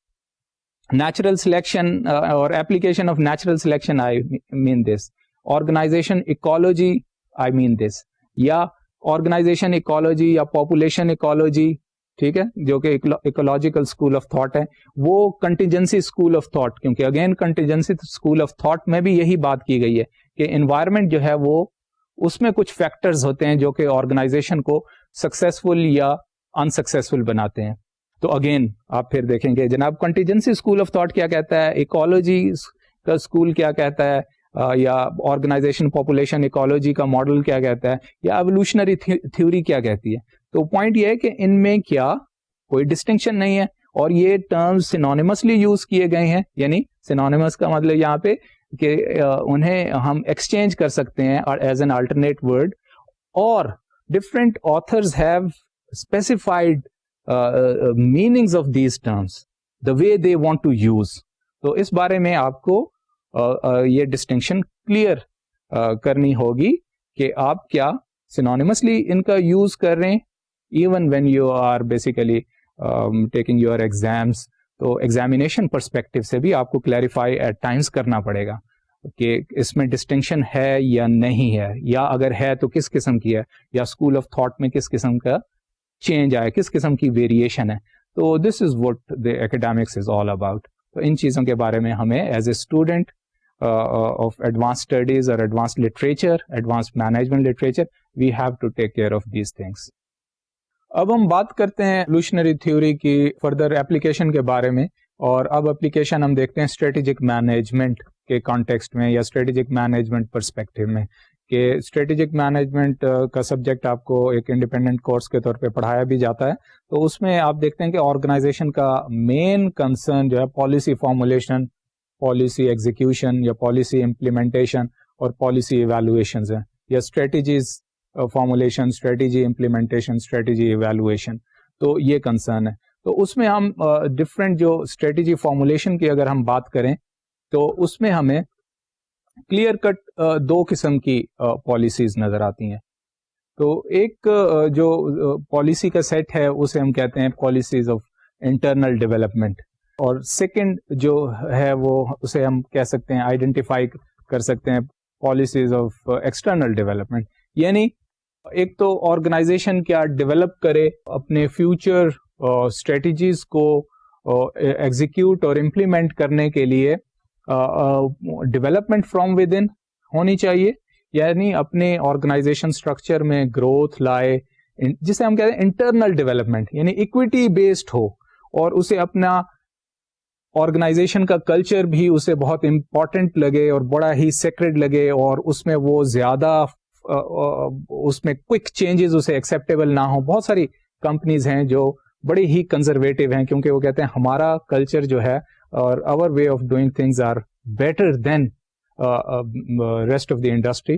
natural selection اور application of natural selection I mean this, organization ecology I mean this, یا organization ecology یا population ecology. ٹھیک ہے, جو کہ ایکولوجیکل اسکول آف تھاٹ ہے, وہ کنٹیجنسی اسکول آف تھاٹ, کیونکہ again contingency school of thought میں بھی یہی بات کی گئی ہے کہ انوائرمنٹ جو ہے وہ اس میں کچھ فیکٹرز ہوتے ہیں جو کہ آرگنائزیشن کو سکسیسفل یا انسکسیسفل بناتے ہیں. تو اگین آپ پھر دیکھیں گے جناب کنٹیجنسی اسکول آف تھاٹ کیا کہتا ہے, ایکولوجی کا اسکول کیا کہتا ہے, یا آرگنائزیشن پاپولیشن ایکولوجی کا ماڈل کیا کہتا ہے, یا ایوولوشنری تھیوری کیا کہتی ہے. تو پوائنٹ یہ ہے کہ ان میں کیا کوئی ڈسٹنکشن نہیں ہے اور یہ ٹرمز سینونیمسلی یوز کیے گئے ہیں. یعنی سینونیمس کا مطلب یہاں پہ کہ انہیں ہم ایکسچینج کر سکتے ہیں ایز این الٹرنیٹ ورڈ, اور different authors have specified meanings of these terms, the way they want to use. تو اس بارے میں آپ کو یہ ڈسٹنکشن کلیئر کرنی ہوگی کہ آپ کیا synonymously ان کا یوز کر رہے ہیں even when you are basically taking your exams. تو ایگزامینیشن پرسپیکٹو سے بھی آپ کو کلیریفائی ایٹ ٹائمس کرنا پڑے گا کہ اس میں ڈسٹنکشن ہے یا نہیں ہے, یا اگر ہے تو کس قسم کی ہے, یا اسکول آف تھاٹ میں کس قسم کا چینج آئے, کس قسم کی ویریشن ہے. تو this is what the academics is all about. تو ان چیزوں کے بارے میں ہمیں as a student of advance studies اور advance literature, advance management literature, we have to take care of these things. اب ہم بات کرتے ہیں ایوولوشنری تھیوری کی فردر اپلیکیشن کے بارے میں, اور اب اپلیکیشن ہم دیکھتے ہیں اسٹریٹجک مینجمنٹ کے کانٹیکسٹ میں یا اسٹریٹجک مینجمنٹ پرسپیکٹو میں, کہ اسٹریٹجک مینجمنٹ کا سبجیکٹ آپ کو ایک انڈیپینڈنٹ کورس کے طور پہ پڑھایا بھی جاتا ہے. تو اس میں آپ دیکھتے ہیں کہ آرگنائزیشن کا مین کنسرن جو ہے پالیسی فارمولیشن, پالیسی ایگزیکیوشن یا پالیسی امپلیمنٹیشن اور پالیسی ایویلویشنز ہیں, یا strategies formulation, strategy implementation, strategy evaluation. تو یہ کنسرن ہے. تو اس میں ہم ڈفرینٹ جو اسٹریٹجی فارمولیشن کی اگر ہم بات کریں تو اس میں ہمیں کلیئر کٹ دو قسم کی پالیسیز نظر آتی ہیں. تو ایک جو پالیسی کا سیٹ ہے اسے ہم کہتے ہیں پالیسیز آف انٹرنل ڈیولپمنٹ, اور سیکنڈ جو ہے وہ اسے ہم کہہ سکتے ہیں آئیڈینٹیفائی کر سکتے ہیں پالیسیز آف ایکسٹرنل ڈیولپمنٹ. یعنی ایک تو آرگنائزیشن کیا ڈیولپ کرے اپنے فیوچر اسٹریٹجیز کو ایگزیکیوٹ اور امپلیمنٹ کرنے کے لیے ڈیولپمنٹ فرام ود ان ہونی چاہیے, یعنی اپنے آرگنائزیشن اسٹرکچر میں گروتھ لائے, جسے ہم کہتے ہیں انٹرنل ڈیولپمنٹ, یعنی اکویٹی بیسڈ ہو اور اسے اپنا آرگنائزیشن کا کلچر بھی اسے بہت امپورٹنٹ لگے اور بڑا ہی سیکرڈ لگے, اور اس میں وہ زیادہ اس میں کوئک چینجز اسے ایکسیپٹیبل نہ ہو. بہت ساری کمپنیز ہیں جو بڑے ہی کنزرویٹو ہیں کیونکہ وہ کہتے ہیں ہمارا کلچر جو ہے اور our way of doing things are better than rest of the industry.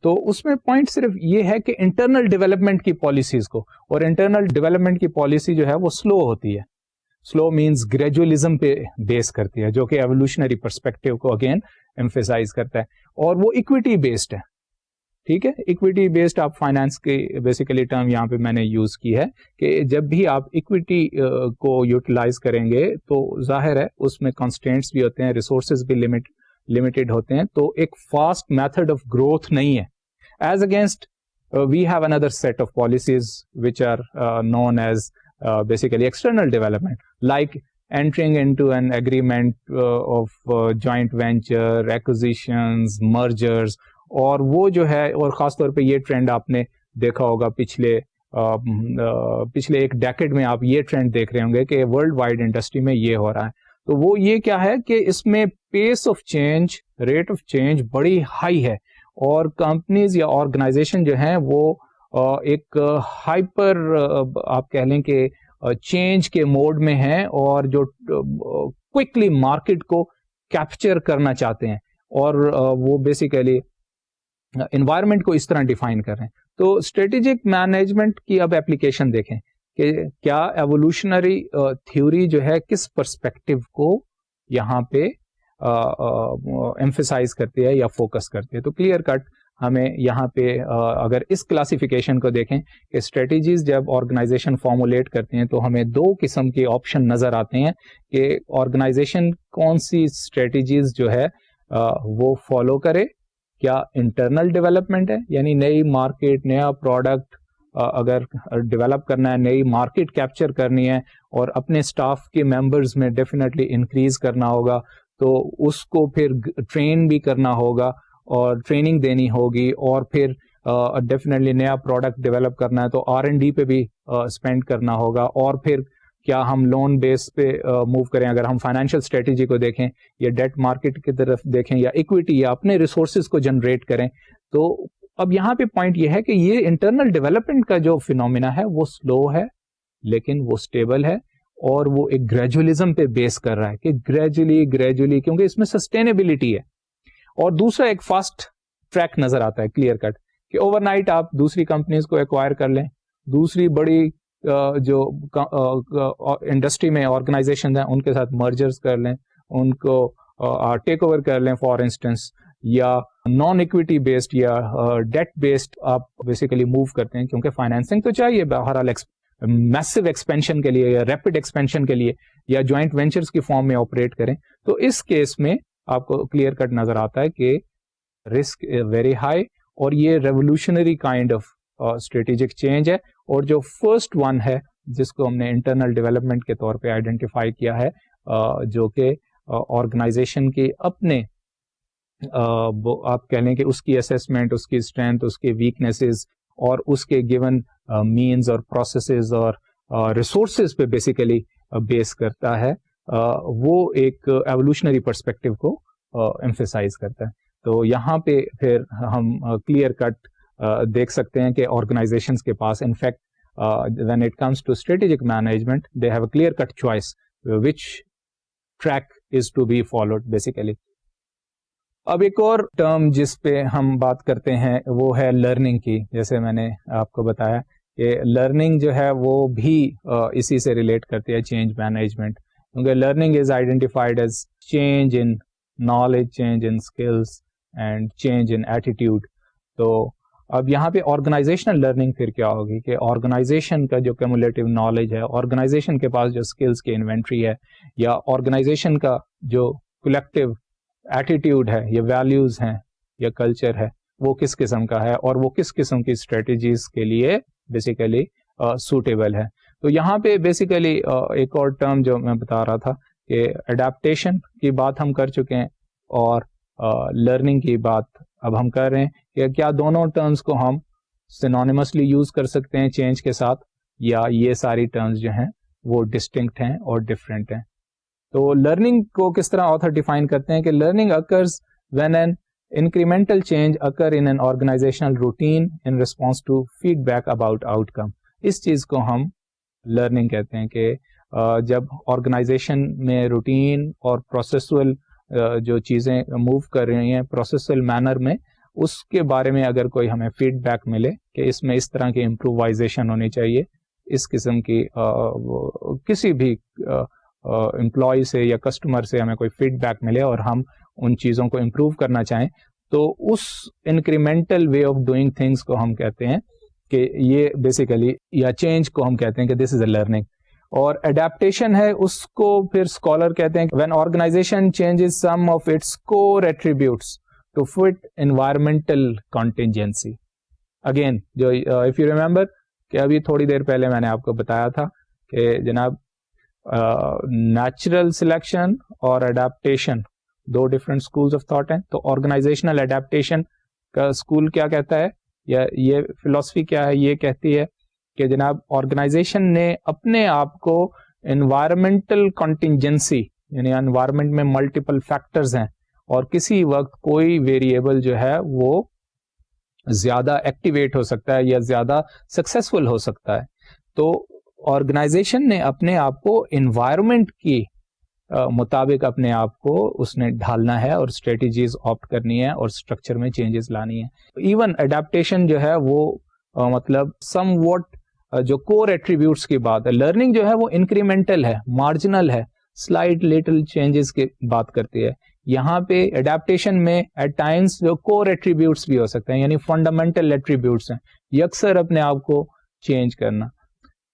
تو اس میں پوائنٹ صرف یہ ہے کہ انٹرنل ڈیولپمنٹ کی پالیسیز کو, اور انٹرنل ڈیولپمنٹ کی پالیسی جو ہے وہ سلو ہوتی ہے. سلو مینز گریجولیزم پہ بیس کرتی ہے, جو کہ ایوولوشنری پرسپیکٹو کو اگین ایمفیسائز کرتا ہے, اور وہ اکویٹی بیسڈ ہے. ٹھیک ہے, اکویٹی بیسڈ آپ فائنانس کی بیسیکلی ٹرم یہاں پہ میں نے یوز کی ہے کہ جب بھی آپ اکویٹی کو یوٹیلائز کریں گے تو ظاہر ہے اس میں کنسٹرینٹس بھی ہوتے ہیں, ریسورسز بھی لمیٹڈ ہوتے ہیں, تو ایک فاسٹ میتھڈ آف گروتھ نہیں ہے. As against we have under set of policies which are known as basically external development, like entering into an agreement of joint venture, acquisitions, mergers, اور وہ جو ہے, اور خاص طور پہ یہ ٹرینڈ آپ نے دیکھا ہوگا پچھلے ایک ڈیکیڈ میں آپ یہ ٹرینڈ دیکھ رہے ہوں گے کہ ورلڈ وائڈ انڈسٹری میں یہ ہو رہا ہے. تو وہ یہ کیا ہے کہ اس میں pace of change, rate of change بڑی ہائی ہے, اور کمپنیز یا آرگنائزیشن جو ہیں وہ ایک ہائپر آپ کہہ لیں کہ چینج کے موڈ میں ہیں, اور جو کوئکلی مارکیٹ کو کیپچر کرنا چاہتے ہیں, اور وہ بیسیکلی انوائرمنٹ کو اس طرح ڈیفائن کر رہے ہیں. تو اسٹریٹجک مینجمنٹ کی اب اپلیکیشن دیکھیں کہ کیا ایوولوشنری تھیوری جو ہے کس پرسپیکٹو کو یہاں پہ ایمفیسائز کرتی ہے یا فوکس کرتی ہے. تو کلیئر کٹ ہمیں یہاں پہ اگر اس کلاسیفیکیشن کو دیکھیں کہ اسٹریٹجیز جب آرگنائزیشن فارمولیٹ کرتے ہیں تو ہمیں دو قسم کے آپشن نظر آتے ہیں کہ آرگنائزیشن کون سی اسٹریٹجیز جو ہے وہ فالو کرے. کیا انٹرنل ڈیولپمنٹ ہے, یعنی نئی مارکیٹ, نیا پروڈکٹ اگر ڈیولپ کرنا ہے, نئی مارکیٹ کیپچر کرنی ہے, اور اپنے اسٹاف کے ممبرز میں ڈیفینیٹلی انکریز کرنا ہوگا, تو اس کو پھر ٹرین بھی کرنا ہوگا اور ٹریننگ دینی ہوگی, اور پھر ڈیفینیٹلی نیا پروڈکٹ ڈیولپ کرنا ہے تو R&D پہ بھی اسپینڈ کرنا ہوگا, اور پھر کیا ہم لون بیس پہ موو کریں, اگر ہم فائنینشیل اسٹریٹجی کو دیکھیں یا ڈیٹ مارکیٹ کی طرف دیکھیں یا اکویٹی یا اپنے ریسورسز کو جنریٹ کریں. تو اب یہاں پہ پوائنٹ یہ ہے کہ یہ انٹرنل ڈیولپمنٹ کا جو فینومینا ہے وہ سلو ہے لیکن وہ اسٹیبل ہے, اور وہ ایک گریجولیزم پہ بیس کر رہا ہے کہ گریجولی کیونکہ اس میں سسٹینیبلٹی ہے. اور دوسرا ایک فاسٹ ٹریک نظر آتا ہے کلیئر کٹ کہ اوور نائٹ آپ دوسری کمپنیز کو ایکوائر کر لیں, دوسری بڑی جو انڈسٹری میں آرگنائزیشن ہیں ان کے ساتھ مرجرز کر لیں, ان کو ٹیک اوور کر لیں فار انسٹنس, یا نان ایکویٹی بیسڈ یا ڈیٹ بیسڈ آپ بیسیکلی موو کرتے ہیں کیونکہ فائنینسنگ تو چاہیے بہرحال میسو ایکسپینشن کے لیے یا ریپڈ ایکسپینشن کے لیے, یا جوائنٹ وینچرز کی فارم میں آپریٹ کریں. تو اس کیس میں آپ کو کلیئر کٹ نظر آتا ہے کہ رسک ویری ہائی, اور یہ revolutionary kind of strategic change ہے. اور جو فرسٹ ون ہے جس کو ہم نے انٹرنل ڈیولپمنٹ کے طور پہ آئیڈینٹیفائی کیا ہے, جو کہ آرگنائزیشن کے اپنے آپ کہہ لیں کہ اس کی اسیسمنٹ, اس کی اسٹرینتھ, اس کے ویکنیسز اور اس کے گیون مینز اور پروسیسز اور ریسورسز پہ بیسیکلی بیس کرتا ہے, وہ ایک ایوولوشنری پرسپیکٹو کو ایمفیسائز کرتا ہے. تو یہاں پہ پھر ہم کلیئر کٹ دیکھ سکتے ہیں کہ آرگنائزیشنز کے پاس in fact when it comes to strategic management they have a clear cut choice which track is to be followed basically. اب ایک اور ٹرم جس پہ ہم بات کرتے ہیں وہ ہے لرننگ کی. جیسے میں نے آپ کو بتایا کہ لرننگ جو ہے وہ بھی اسی سے ریلیٹ کرتی ہے چینج مینجمنٹ, کیونکہ learning is identified as change in knowledge, change in skills and change in attitude. تو اب یہاں پہ آرگنائزیشنل لرننگ پھر کیا ہوگی کہ آرگنائزیشن کا جو کیمولیٹو نالج ہے, آرگنائزیشن کے پاس جو اسکلس کی انوینٹری ہے, یا آرگنائزیشن کا جو کولیکٹیو ایٹیٹیوڈ ہے یا ویلیوز ہیں یا کلچر ہے, وہ کس قسم کا ہے اور وہ کس قسم کی اسٹریٹجیز کے لیے بیسیکلی سوٹیبل ہے. تو یہاں پہ بیسیکلی ایک اور ٹرم جو میں بتا رہا تھا کہ اڈیپٹیشن کی بات ہم کر چکے ہیں اور لرننگ کی بات اب ہم کر رہے ہیں کہ کیا دونوں ٹرمز کو ہم سینونیمسلی یوز کر سکتے ہیں چینج کے ساتھ, یا یہ ساری ٹرمز جو ہیں وہ ڈسٹنکٹ ہیں اور ڈفرینٹ ہیں. تو لرننگ کو کس طرح آتھر ڈیفائن کرتے ہیں کہ learning occurs when an incremental change occur in an organizational routine in response to feedback about outcome. اس چیز کو ہم لرننگ کہتے ہیں کہ جب آرگنائزیشن میں روٹین اور پروسیسول جو چیزیں موو کر رہی ہیں پروسیسول مینر میں, اس کے بارے میں اگر کوئی ہمیں فیڈ بیک ملے کہ اس میں اس طرح کی امپرووائزیشن ہونی چاہیے, اس قسم کی کسی بھی امپلائی سے یا کسٹمر سے ہمیں کوئی فیڈ بیک ملے اور ہم ان چیزوں کو امپروو کرنا چاہیں, تو اس incremental way of doing things کو ہم کہتے ہیں کہ یہ بیسیکلی, یا چینج کو ہم کہتے ہیں کہ دس از اے لرننگ. اور اڈیپٹیشن ہے, اس کو پھر اسکالر کہتے ہیں when organisation changes some of its core attributes to fit environmental contingency. Again جو اف یو ریمبر کہ ابھی تھوڑی دیر پہلے میں نے آپ کو بتایا تھا کہ جناب نیچرل سلیکشن اور اڈیپٹیشن دو ڈفرینٹ اسکولز آف تھاٹ ہیں. تو آرگنائزیشنل اڈیپٹیشن کا اسکول کیا کہتا ہے, یا یہ فلسفی کیا ہے, یہ کہتی ہے کہ جناب آرگنائزیشن نے اپنے آپ کو انوائرمنٹل کانٹینجنسی, یعنی انوائرمنٹ میں ملٹیپل فیکٹرز ہیں اور کسی وقت کوئی ویریبل جو ہے وہ زیادہ ایکٹیویٹ ہو سکتا ہے یا زیادہ سکسیسفل ہو سکتا ہے. تو آرگنائزیشن نے اپنے آپ کو انوائرمنٹ کی مطابق اپنے آپ کو اس نے ڈھالنا ہے اور اسٹریٹجیز آپٹ کرنی ہے اور اسٹرکچر میں چینجز لانی ہے. ایون اڈیپٹیشن جو ہے وہ مطلب سم واٹ جو کور ایٹریبیوٹس کی بات ہے, لرننگ جو ہے وہ انکریمنٹل ہے, مارجنل ہے, سلائٹ لٹل چینجز کی بات کرتی ہے. یہاں پہ اڈیپٹیشن میں ایٹ ٹائمس جو کور ایٹریبیوٹس بھی ہو سکتے ہیں, یعنی فنڈامنٹل ایٹریبیوٹس ہیں, یکسر اپنے آپ کو چینج کرنا.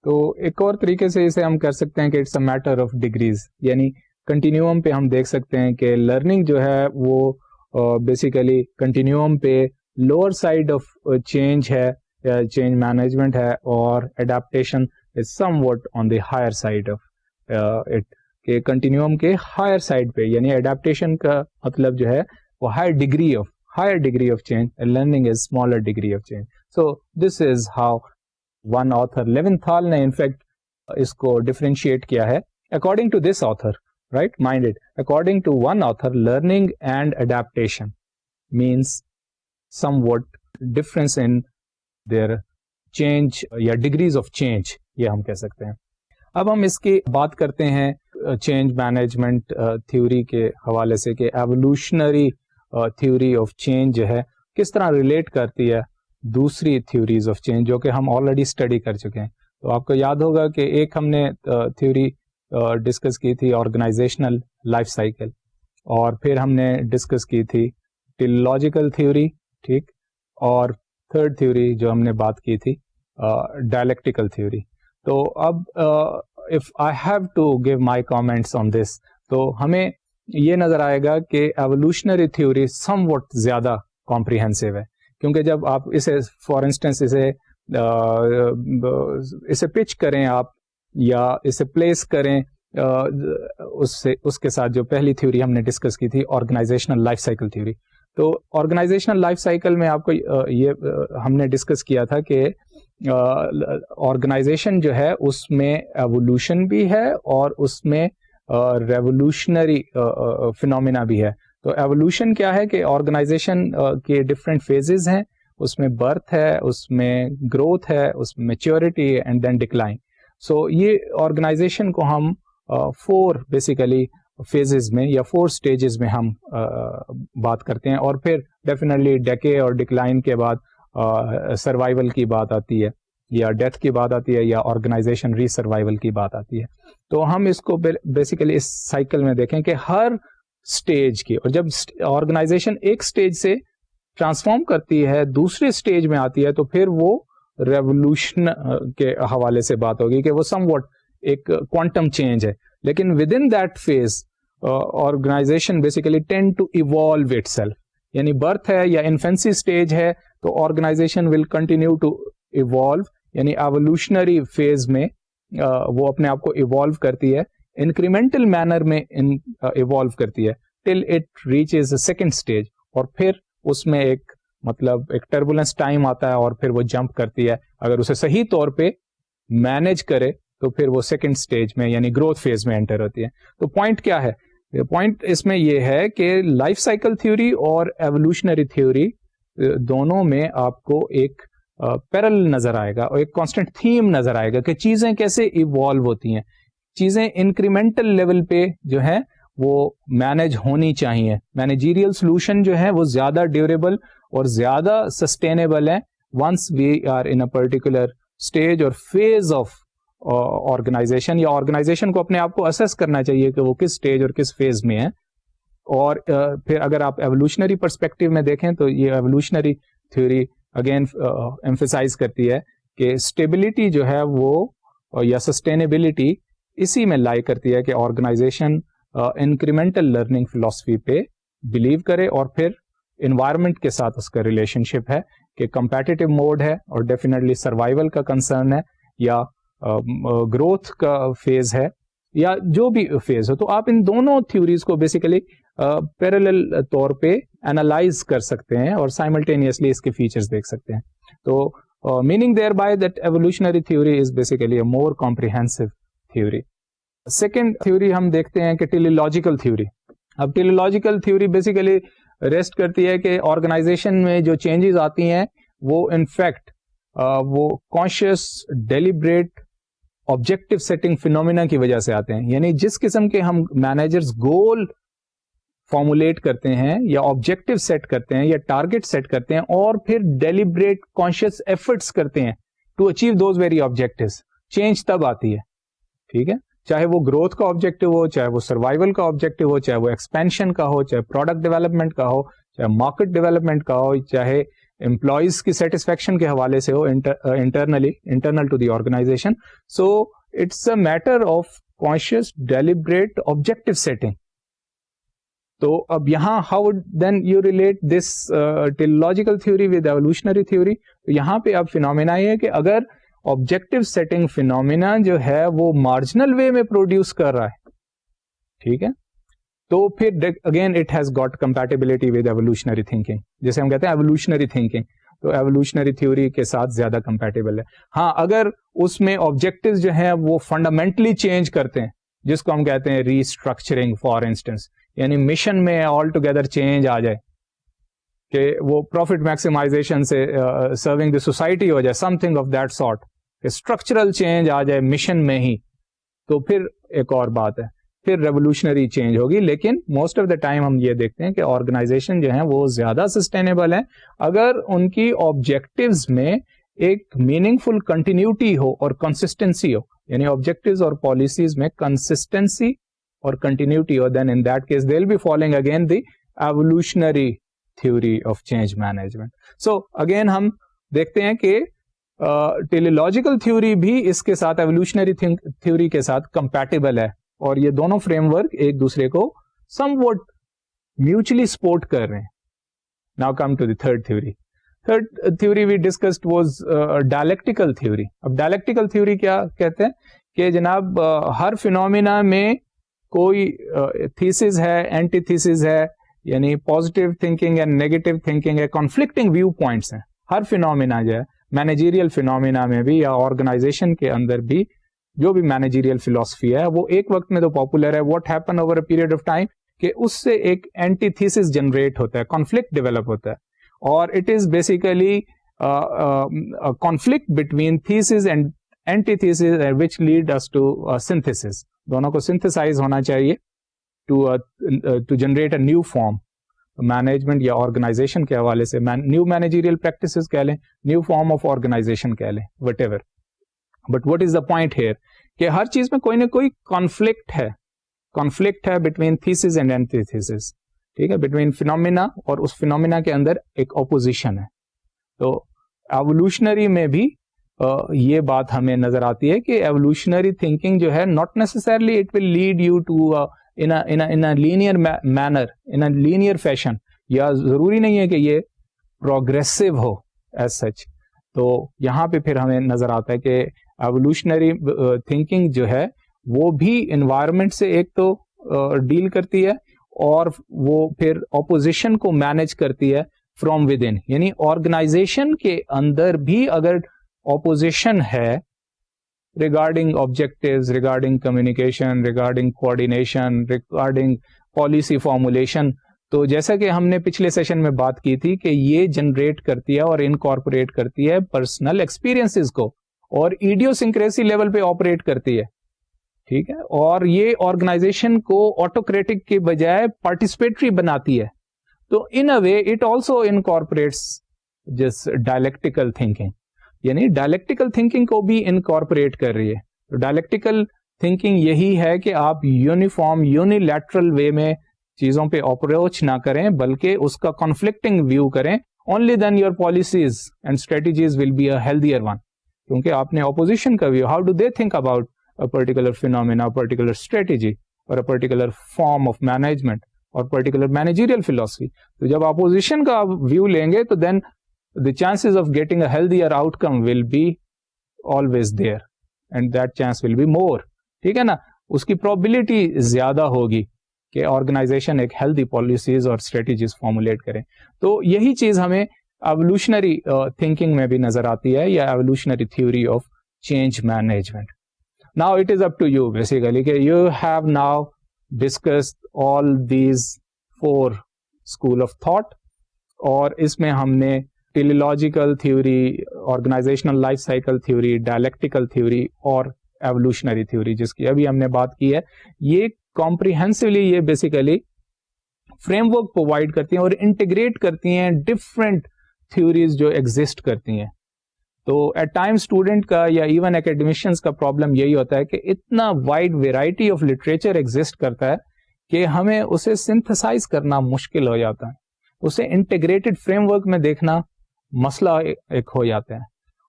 تو ایک اور طریقے سے اسے ہم کر سکتے ہیں کہ it's a matter of degrees, یعنی کنٹینیوم پہ ہم دیکھ سکتے ہیں کہ لرننگ جو ہے وہ بیسیکلی کنٹینیوم پہ لوور سائڈ آف چینج ہے, چینج مینجمنٹ ہے, اور adaptation is somewhat on the higher side of it, کہ کنٹینیوم کے ہائر سائڈ پہ, یعنی اڈیپٹیشن کا مطلب جو ہے وہ higher degree of change, learning is smaller degree of change. So this is how one author Leventhal نے انفیکٹ اس کو ڈفرینشیٹ کیا ہے according to this author, right mind it. According to one author, learning and adaptation means somewhat difference in their change یا degrees of change, یہ ہم کہہ سکتے ہیں. اب ہم اس کی بات کرتے ہیں چینج مینجمنٹ تھیوری کے حوالے سے کہ ایوولوشنری تھیوری آف چینج جو ہے کس طرح ریلیٹ کرتی ہے دوسری تھیوریز آف چینج جو کہ ہم آلریڈی اسٹڈی کر چکے ہیں. تو آپ کو یاد ہوگا کہ ایک ہم نے تھیوری ڈسکس کی تھی آرگنائزیشنل لائف سائیکل, اور پھر ہم نے ڈسکس کی تھی ٹیلیولوجیکل تھیوری, ٹھیک, اور تھرڈ تھیوری جو ہم نے بات کی تھی ڈائلیکٹیکل تھیوری. تو اب if I have to give my comments on this, تو ہمیں یہ نظر آئے گا کہ ایوولوشنری تھیوری سم وٹ زیادہ کمپریہنسو ہے, کیونکہ جب آپ اسے فار انسٹنس اسے پچ کریں آپ یا اسے پلیس کریں اس کے ساتھ جو پہلی تھیوری ہم نے ڈسکس کی تھی آرگنائزیشنل لائف سائیکل تھیوری. تو آرگنائزیشنل لائف سائیکل میں آپ کو یہ ہم نے ڈسکس کیا تھا کہ آرگنائزیشن جو ہے اس میں ایوولوشن بھی ہے اور اس میں ریولوشنری فینومینا بھی ہے. تو ایوولوشن کیا ہے کہ آرگنائزیشن کے ڈفرینٹ فیزز ہیں, اس میں برتھ ہے, اس میں گروتھ ہے, اس میں میچیورٹی اینڈ دین ڈکلائن. سو یہ آرگنائزیشن کو ہم 4 بیسیکلی فیزز میں یا 4 سٹیجز میں ہم بات کرتے ہیں, اور پھر ڈیفینیٹلی ڈیکے اور ڈکلائن کے بعد سروائیول کی بات آتی ہے, یا ڈیتھ کی بات آتی ہے یا آرگنائزیشن ری سروائیول کی بات آتی ہے. تو ہم اس کو بیسیکلی اس سائیکل میں دیکھیں کہ ہر اسٹیج کی, اور جب آرگنائزیشن ایک اسٹیج سے ٹرانسفارم کرتی ہے دوسرے اسٹیج میں آتی ہے تو پھر وہ ریولوشن کے حوالے سے بات ہوگی کہ وہ سم واٹ ایک کوانٹم چینج ہے. لیکن within that phase organisation basically tend to evolve itself, یعنی برتھ ہے یا انفینسی اسٹیج ہے تو organisation will continue to evolve, یعنی ایوولوشنری فیز میں وہ اپنے آپ کو ایوالو کرتی ہے, انکریمنٹل مینر میں ایوالو کرتی ہے till it reaches a second stage, اور پھر اس میں ایک ٹربولنس ٹائم آتا ہے اور پھر وہ جمپ کرتی ہے. اگر اسے صحیح طور پہ مینج کرے تو پھر وہ سیکنڈ اسٹیج میں یعنی گروتھ فیز میں انٹر ہوتی ہے. تو پوائنٹ کیا ہے؟ پوائنٹ اس میں یہ ہے کہ لائف سائیکل تھیوری اور ایوولوشنری تھیوری دونوں میں آپ کو ایک پیرل نظر آئے گا اور ایک کانسٹنٹ تھیم نظر آئے گا کہ چیزیں کیسے ایوالو ہوتی ہیں. چیزیں انکریمنٹل لیول پہ جو ہے وہ مینج ہونی چاہیے. مینیجیریل سولوشن جو ہے وہ زیادہ ڈیوریبل اور زیادہ سسٹینیبل ہیں once we are in a particular stage اور فیز آف آرگنائزیشن, یا آرگنائزیشن کو اپنے آپ کو اسیس کرنا چاہیے کہ وہ کس اسٹیج اور کس فیز میں ہے. اور پھر اگر آپ ایوولوشنری پرسپیکٹو میں دیکھیں تو یہ ایوولوشنری تھیوری اگین ایمفیسائز کرتی ہے کہ اسٹیبلٹی جو ہے وہ یا سسٹینیبلٹی اسی میں لائی کرتی ہے کہ آرگنائزیشن انکریمنٹل لرننگ فلاسفی پہ بلیو کرے, اور پھر انوائرمنٹ کے ساتھ اس کا ریلیشن شپ ہے کہ کمپیٹیٹو موڈ ہے اور ڈیفینیٹلی سروائیول کا کنسرن ہے یا گروتھ کا فیز ہے یا جو بھی فیز ہو. تو آپ ان دونوں تھیوریز کو بیسیکلی پیرالل طور پہ انالائز کر سکتے ہیں اور سائملٹینیسلی اس کے فیچرز دیکھ سکتے ہیں. تو meaning there by that evolutionary theory is basically a more comprehensive theory. Second theory ہم دیکھتے ہیں کہ ٹیلیولوجیکل تھیوری. اب ٹیلیولوجیکل تھیوری بیسیکلی ریسٹ کرتی ہے کہ آرگنائزیشن میں جو چینجز آتی ہیں وہ انفیکٹ وہ conscious deliberate objective setting phenomena کی وجہ سے آتے ہیں. یعنی جس قسم کے ہم مینیجرز گول فارمولیٹ کرتے ہیں یا آبجیکٹو سیٹ کرتے ہیں یا ٹارگیٹ سیٹ کرتے ہیں اور پھر ڈیلیبریٹ کانشیس ایفرٹس کرتے ہیں to achieve those very objectives, change تب آتی ہے. ٹھیک ہے, چاہے وہ گروتھ کا آبجیکٹو ہو, چاہے وہ سروائیول کا آبجیکٹو ہو, چاہے وہ ایکسپینشن کا ہو, چاہے پروڈکٹ ڈیولپمنٹ کا ہو, چاہے مارکیٹ ڈیولپمنٹ کا ہو, چاہے امپلائیز کی سیٹسفیکشن کے حوالے سے ہو internal to the organization. So it's a matter of conscious deliberate objective setting. تو اب یہاں how then you relate this teleological theory with evolutionary theory. تو یہاں پہ اب فینومینا یہ ہے کہ اگر آبجیکٹو سیٹنگ فینومینا جو ہے وہ مارجنل وے میں پروڈیوس کر رہا ہے, ٹھیک ہے, تو پھر again it has got compatibility with evolutionary thinking, جیسے ہم کہتے ہیں ایوولوشنری تھنکنگ, تو ایوولوشنری تھیوری کے ساتھ زیادہ کمپیٹیبل ہے. ہاں, اگر اس میں آبجیکٹیوز جو ہیں وہ فنڈامنٹلی چینج کرتے ہیں, جس کو ہم کہتے ہیں ری اسٹرکچرنگ فار انسٹنس, یعنی مشن میں آل ٹوگیدر چینج آ جائے کہ وہ پروفٹ میکسیمائزیشن سے سرونگ دی سوسائٹی ہو جائے, some thing of that sort, کہ اسٹرکچرل چینج آ جائے مشن میں ہی, تو پھر ایک اور بات ہے, پھر ریوولوشنری چینج ہوگی. لیکن موسٹ آف دا ٹائم ہم یہ دیکھتے ہیں کہ آرگنائزیشن جو ہیں وہ زیادہ سسٹینیبل ہیں اگر ان کی آبجیکٹیوز میں ایک میننگ فل کنٹینیوٹی ہو اور کنسسٹنسی ہو, یعنی آبجیکٹیوز اور پالیسیز میں کنسسٹنسی اور کنٹینیوٹی ہو, then in that case they will be following again the evolutionary theory of change management. So again ہم دیکھتے ہیں کہ ٹیلیولوجیکل تھیوری بھی اس کے ساتھ ایوولوشنری تھیوری کے ساتھ کمپیٹیبل ہے, اور یہ دونوں فریم ورک ایک دوسرے کو سم واٹ میوچلی سپورٹ کر رہے ہیں. Now come to the third theory. Third theory we discussed was dialectical theory. اب ڈائلیکٹیکل تھیوری کیا کہتے ہیں کہ جناب ہر فینومینا میں کوئی تھیسز ہے, اینٹی تھیسز ہے, یعنی پازیٹیو تھنکنگ ہے, نیگیٹو تھنکنگ ہے, کانفلکٹنگ ویو پوائنٹس ہیں. ہر فینومینا جو ہے مینیجیریل فینومینا میں بھی یا آرگنائزیشن کے اندر بھی جو بھی مینیجیریل فلاسفی ہے وہ ایک وقت میں تو پاپولر ہے. What happen over a period of time کہ اس سے ایک اینٹی تھیسس جنریٹ ہوتا ہے, کانفلکٹ ڈیولپ ہوتا ہے, اور it is basically conflict between thesis and antithesis which leads us to synthesis. دونوں کو سنتھسائز ہونا چاہیے to generate a new form. Management یا آرگنائزیشن کے حوالے سے، نیو مینیجریل پریکٹسز کہہ لیں، نیو فارم آف آرگنائزیشن کہہ لیں، whatever. But what is the point here کہ ہر چیز میں کوئی نہ کوئی کانفلکٹ ہے between thesis and antithesis. ٹھیک ہے، بٹوین فینومینا اور اس فینومینا کے اندر ایک اپوزیشن ہے. تو ایوولوشنری میں بھی یہ بات ہمیں نظر آتی ہے کہ ایوولوشنری تھنکنگ جو ہے not necessarily it will lead you to in linear manner, in linear fashion, یا ضروری نہیں ہے کہ یہ پروگریسو ہو ایز سچ. تو یہاں پہ پھر ہمیں نظر آتا ہے کہ ایوولوشنری تھنکنگ جو ہے وہ بھی انوائرمنٹ سے ایک تو ڈیل کرتی ہے، اور وہ پھر اپوزیشن کو مینج کرتی ہے فرام ود ان. یعنی آرگنائزیشن کے اندر بھی اگر اپوزیشن ہے regarding objectives, regarding communication, regarding coordination, regarding policy formulation, تو جیسا کہ ہم نے پچھلے سیشن میں بات کی تھی کہ یہ جنریٹ کرتی ہے اور انکارپوریٹ کرتی ہے پرسنل ایکسپیرئنسز کو، اور ایڈیوسنکریسی لیول پہ آپریٹ کرتی ہے. ٹھیک ہے، اور یہ آرگنائزیشن کو آٹوکریٹک کے بجائے پارٹیسپیٹری بناتی ہے. تو ان اے وے اٹ آلسو انکارپوریٹس جس ڈائلیکٹیکل تھنکنگ، یعنی ڈائلیکٹیکل تھنکنگ کو بھی انکارپوریٹ کر رہی ہے. تو ڈائلیکٹیکل تھنکنگ یہی ہے کہ آپ یونیفارم یونیلیٹرل وے میں چیزوں پہ اپروچ نہ کریں، بلکہ اس کا کنفلکٹنگ ویو کریں. Only then your policies and strategies will be a healthier one. کیونکہ آپ نے اپوزیشن کا view, how do they think about a particular phenomena, a particular strategy, or a particular form of management, or particular managerial philosophy. تو جب opposition کا view لیں گے تو then the chances of getting a healthier outcome will be always there, and that chance will be more. ٹھیک ہے نا، اس کی probability زیادہ ہوگی کہ آرگنائزیشن ایک healthy policies اور strategies formulate کریں. تو یہی چیز ہمیں evolutionary thinking میں بھی نظر آتی ہے، یا evolutionary theory of change management. Now it is up to you basically کہ you have now discussed all these 4 school of thought، اور اس میں ہم نے teleological theory، organizational life cycle theory، dialectical theory اور evolutionary theory جس کی ابھی ہم نے بات کی ہے، یہ comprehensively یہ basically فریم ورک پرووائڈ کرتی ہیں اور انٹیگریٹ کرتی ہیں ڈفرینٹ تھیوریز جو ایگزسٹ کرتی ہیں. تو ایٹ ٹائم اسٹوڈنٹ کا یا ایون اکیڈمیشینس کا پرابلم یہی ہوتا ہے کہ اتنا wide variety of literature exist کرتا ہے کہ ہمیں اسے سنتھسائز کرنا مشکل ہو جاتا ہے، اسے انٹیگریٹڈ فریم ورک میں دیکھنا مسئلہ ایک ہو جاتا ہے.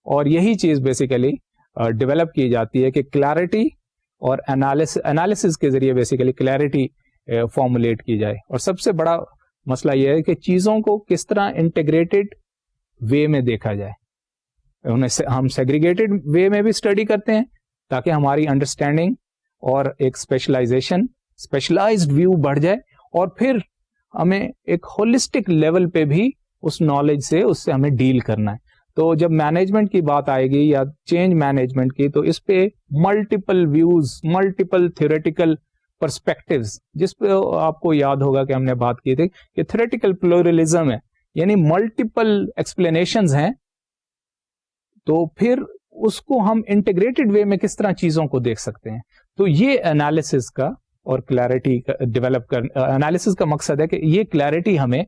اور یہی چیز بیسیکلی ڈیولپ کی جاتی ہے کہ کلیئرٹی اور انالیسس کے ذریعے بیسیکلی کلیئرٹی فارمولیٹ کی جائے. اور سب سے بڑا مسئلہ یہ ہے کہ چیزوں کو کس طرح انٹیگریٹڈ وے میں دیکھا جائے. ہم سیگریگیٹڈ وے میں بھی اسٹڈی کرتے ہیں تاکہ ہماری انڈرسٹینڈنگ اور ایک اسپیشلائزڈ ویو بڑھ جائے، اور پھر ہمیں ایک ہولسٹک لیول پہ بھی اس نالج سے ہمیں ڈیل کرنا ہے. تو جب مینجمنٹ کی بات آئے گی یا چینج مینجمنٹ کی، تو اس پہ multiple views, multiple theoretical perspectives, جس پہ آپ کو یاد ہوگا کہ ہم نے بات کی تھی کہ تھیوریٹیکل پلورلزم ہے، یعنی ملٹیپل ایکسپلینیشنز ہیں. تو پھر اس کو ہم انٹیگریٹڈ وے میں کس طرح چیزوں کو دیکھ سکتے ہیں. تو یہ انالیسس کا اور کلیئرٹی ڈیولپ کرنا، انالیسس کا مقصد ہے کہ یہ کلیئرٹی ہمیں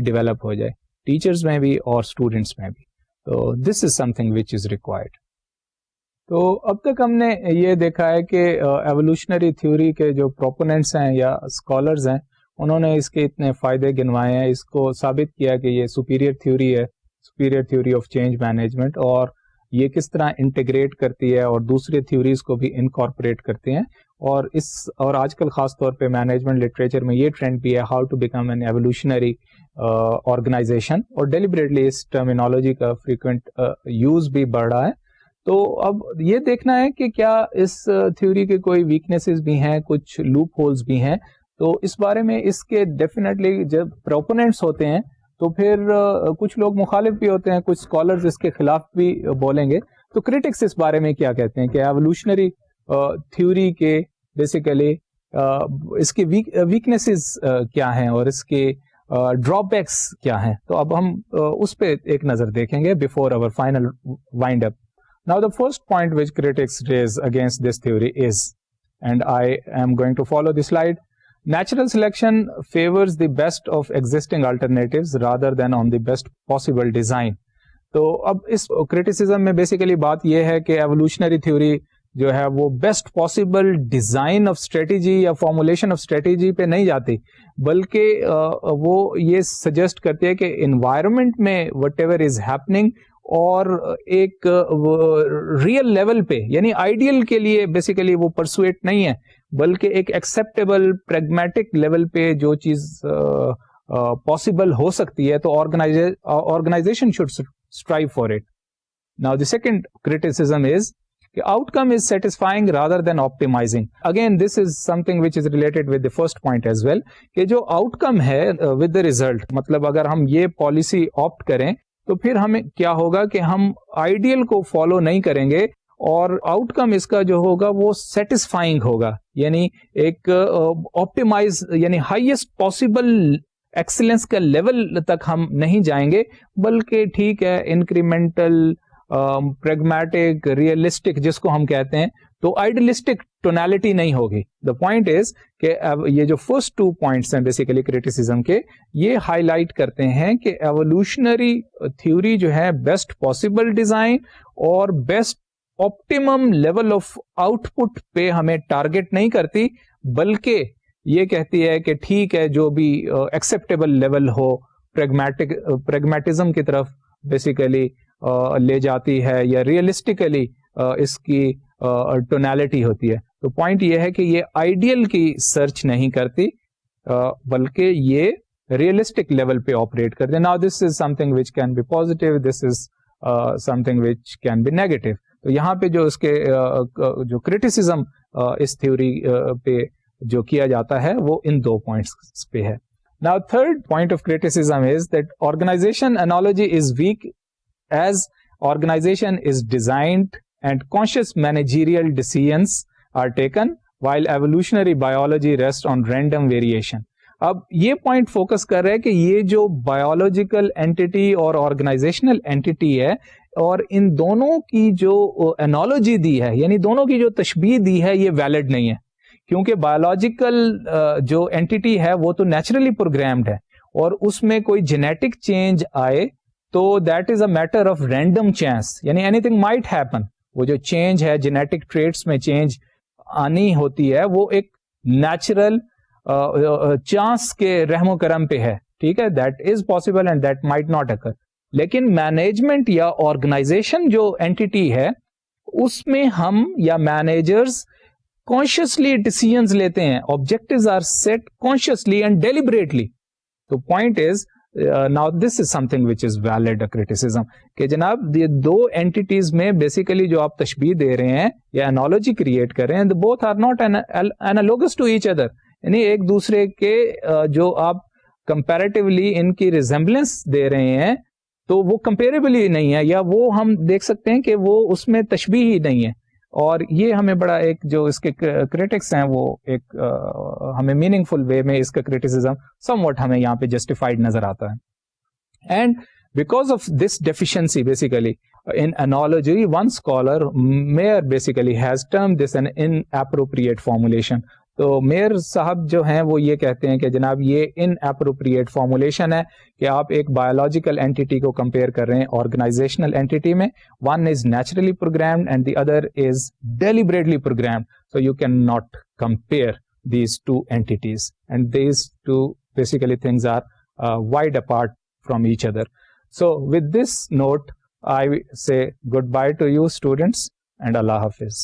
ڈیولپ ہو جائے، ٹیچرز میں بھی اور اسٹوڈینٹس میں بھی. تو this is something which is required. تو اب تک ہم نے یہ دیکھا ہے کہ ایوولوشنری تھیوری کے جو پروپوننٹس ہیں یا اسکالرز ہیں، انہوں نے اس کے اتنے فائدے گنوائے ہیں، اس کو ثابت کیا کہ یہ سپیریئر تھیوری ہے، superior theory of change management, اور یہ کس طرح انٹیگریٹ کرتی ہے اور دوسرے تھیوریز کو بھی انکارپوریٹ کرتی ہیں. اور آج کل خاص طور پہ مینجمنٹ لٹریچر میں یہ ٹرینڈ بھی ہے، how to become an evolutionary organization, اور ڈیلیبریٹلی اس ٹرمینالوجی کا فریکوینٹ یوز بھی بڑھ رہا ہے. تو اب یہ دیکھنا ہے کہ کیا اس تھیوری کے کوئی ویکنیسز بھی ہیں، کچھ لوپ ہولز بھی ہیں. تو اس بارے میں اس کے ڈیفینیٹلی جب پروپوننٹس ہوتے ہیں تو پھر کچھ لوگ مخالف بھی ہوتے ہیں، کچھ اسکالرز اس کے خلاف بھی بولیں گے. تو کریٹکس اس بارے میں کیا کہتے ہیں کہ ایوولوشنری تھیوری کے بیسیکلی اس کے ویکنیسز کیا ہیں اور اس کے ڈرا بیکس کیا ہیں. تو اب ہم اس پہ ایک نظر دیکھیں گے before our final wind up. Now the first point which critics raise against this theory is, and I am going to follow the slide, Natural selection favors the best of existing alternatives rather than on the best possible design. تو اب اس criticism میں basically بات یہ ہے کہ evolutionary theory جو ہے وہ best possible design of strategy یا فارمولیشن آف اسٹریٹجی پہ نہیں جاتی، بلکہ وہ یہ سجیسٹ کرتی ہے کہ انوائرمنٹ میں وٹ ایور از ہیپننگ اور ایک ریئل لیول پہ، یعنی آئیڈیل کے لیے بیسیکلی وہ پرسویٹ نہیں ہے، بلکہ ایک ایکسیپٹیبل پریگمیٹک لیول پہ جو چیز پاسبل ہو سکتی ہے تو organization should strive for it. Now the second criticism is outcome is satisfying rather than optimizing. Again, this is something which is related with the first point as well, کہ جو outcome ہے with the result، مطلب اگر ہم یہ policy opt کریں تو پھر ہمیں کیا ہوگا کہ ہم آئیڈیل کو فالو نہیں کریں گے اور آؤٹ کم اس کا جو ہوگا وہ سیٹسفائنگ ہوگا، یعنی ایک آپٹیمائز یعنی ہائیسٹ پاسبل ایکسلنس کا لیول تک ہم نہیں جائیں گے، بلکہ ٹھیک ہے انکریمنٹل پریگمیٹک ریئلسٹک جس کو ہم کہتے ہیں، تو آئیڈیلسٹک ٹونالٹی نہیں ہوگی. دا پوائنٹ از کہ یہ جو فرسٹ 2 points ہیں بیسیکلی کریٹیسزم کے، یہ ہائی لائٹ کرتے ہیں کہ ایوولوشنری تھیوری جو ہے بیسٹ پاسبل ڈیزائن اور best optimum level of out put پہ ہمیں ٹارگیٹ نہیں کرتی، بلکہ یہ کہتی ہے کہ ٹھیک ہے جو بھی ایکسیپٹیبل لیول ہو پریگمیٹزم کی طرف بیسیکلی لے جاتی ہے یا ریئلسٹیکلی اس کی ٹونالٹی ہوتی ہے. تو پوائنٹ یہ ہے کہ یہ آئیڈیل کی سرچ نہیں کرتی بلکہ یہ ریئلسٹک لیول پہ آپریٹ کرتے ہیں. Now this is something which can be positive, this is something which can be negative. تو یہاں پہ جو اس کے جو کریٹیسزم اس تھیوری پہ جو کیا جاتا ہے وہ ان 2 points پہ ہے. Now third point of criticism is that organization analogy is weak as organization is designed and conscious managerial decisions are taken while evolutionary biology rests on random variation. اب یہ پوائنٹ فوکس کر رہے ہیں کہ یہ جو بایولوجیکل اینٹی اور organisational anti ہے اور ان دونوں کی جو انالوجی دی ہے یعنی دونوں کی جو تشبیہ دی ہے یہ ویلڈ نہیں ہے، کیونکہ بایولوجیکل جو اینٹی ہے وہ تو نیچرلی پروگرامڈ ہے اور اس میں کوئی جینیٹک چینج آئے تو that is a matter of random chance, یعنی اینی تھنگ مائٹ ہیپن. وہ جو چینج ہے جینیٹک ٹریٹس میں چینج آنی ہوتی ہے وہ ایک نیچرل چانس کے رحم و کرم پہ ہے، ٹھیک ہے، that is possible and that might not occur. لیکن مینجمنٹ یا آرگنائزیشن جو اینٹی ہے اس میں ہم یا مینیجرز کانشیسلی ڈیسیژنز لیتے ہیں، objectives are set consciously and deliberately. تو point is now this is something which is valid a criticism کہ جناب یہ 2 entities میں بیسیکلی جو آپ تشبیہ دے رہے ہیں یا analogy کریٹ کر رہے ہیں both are not analogous to each other، یعنی ایک دوسرے کے جو آپ comparatively ان کی resemblance دے رہے ہیں تو وہ comparable ہی نہیں ہے، یا وہ ہم دیکھ سکتے ہیں کہ وہ اس میں تشبیہ ہی نہیں ہے. اور یہ ہمیں بڑا ایک جو اس کے کریٹکس ہیں وہ ایک ہمیں میننگ فل وے میں اس کا کریٹیسزم سم واٹ ہمیں یہاں پہ جسٹیفائڈ نظر آتا ہے. And because of this deficiency basically in analogy one scholar Mayer basically has term this an inappropriate formulation. تو میئر صاحب جو ہیں وہ یہ کہتے ہیں کہ جناب یہ ان اپروپریٹ فارمولیشن ہے کہ آپ ایک بایولوجیکل اینٹی کو کمپیئر کر رہے ہیں آرگنائزیشنل اینٹی میں. One is naturally programmed and the other is deliberately programmed. So you can not compare these 2 entities and these 2 basically things are wide apart from each other. So with this note I say goodbye to you students and Allah Hafiz.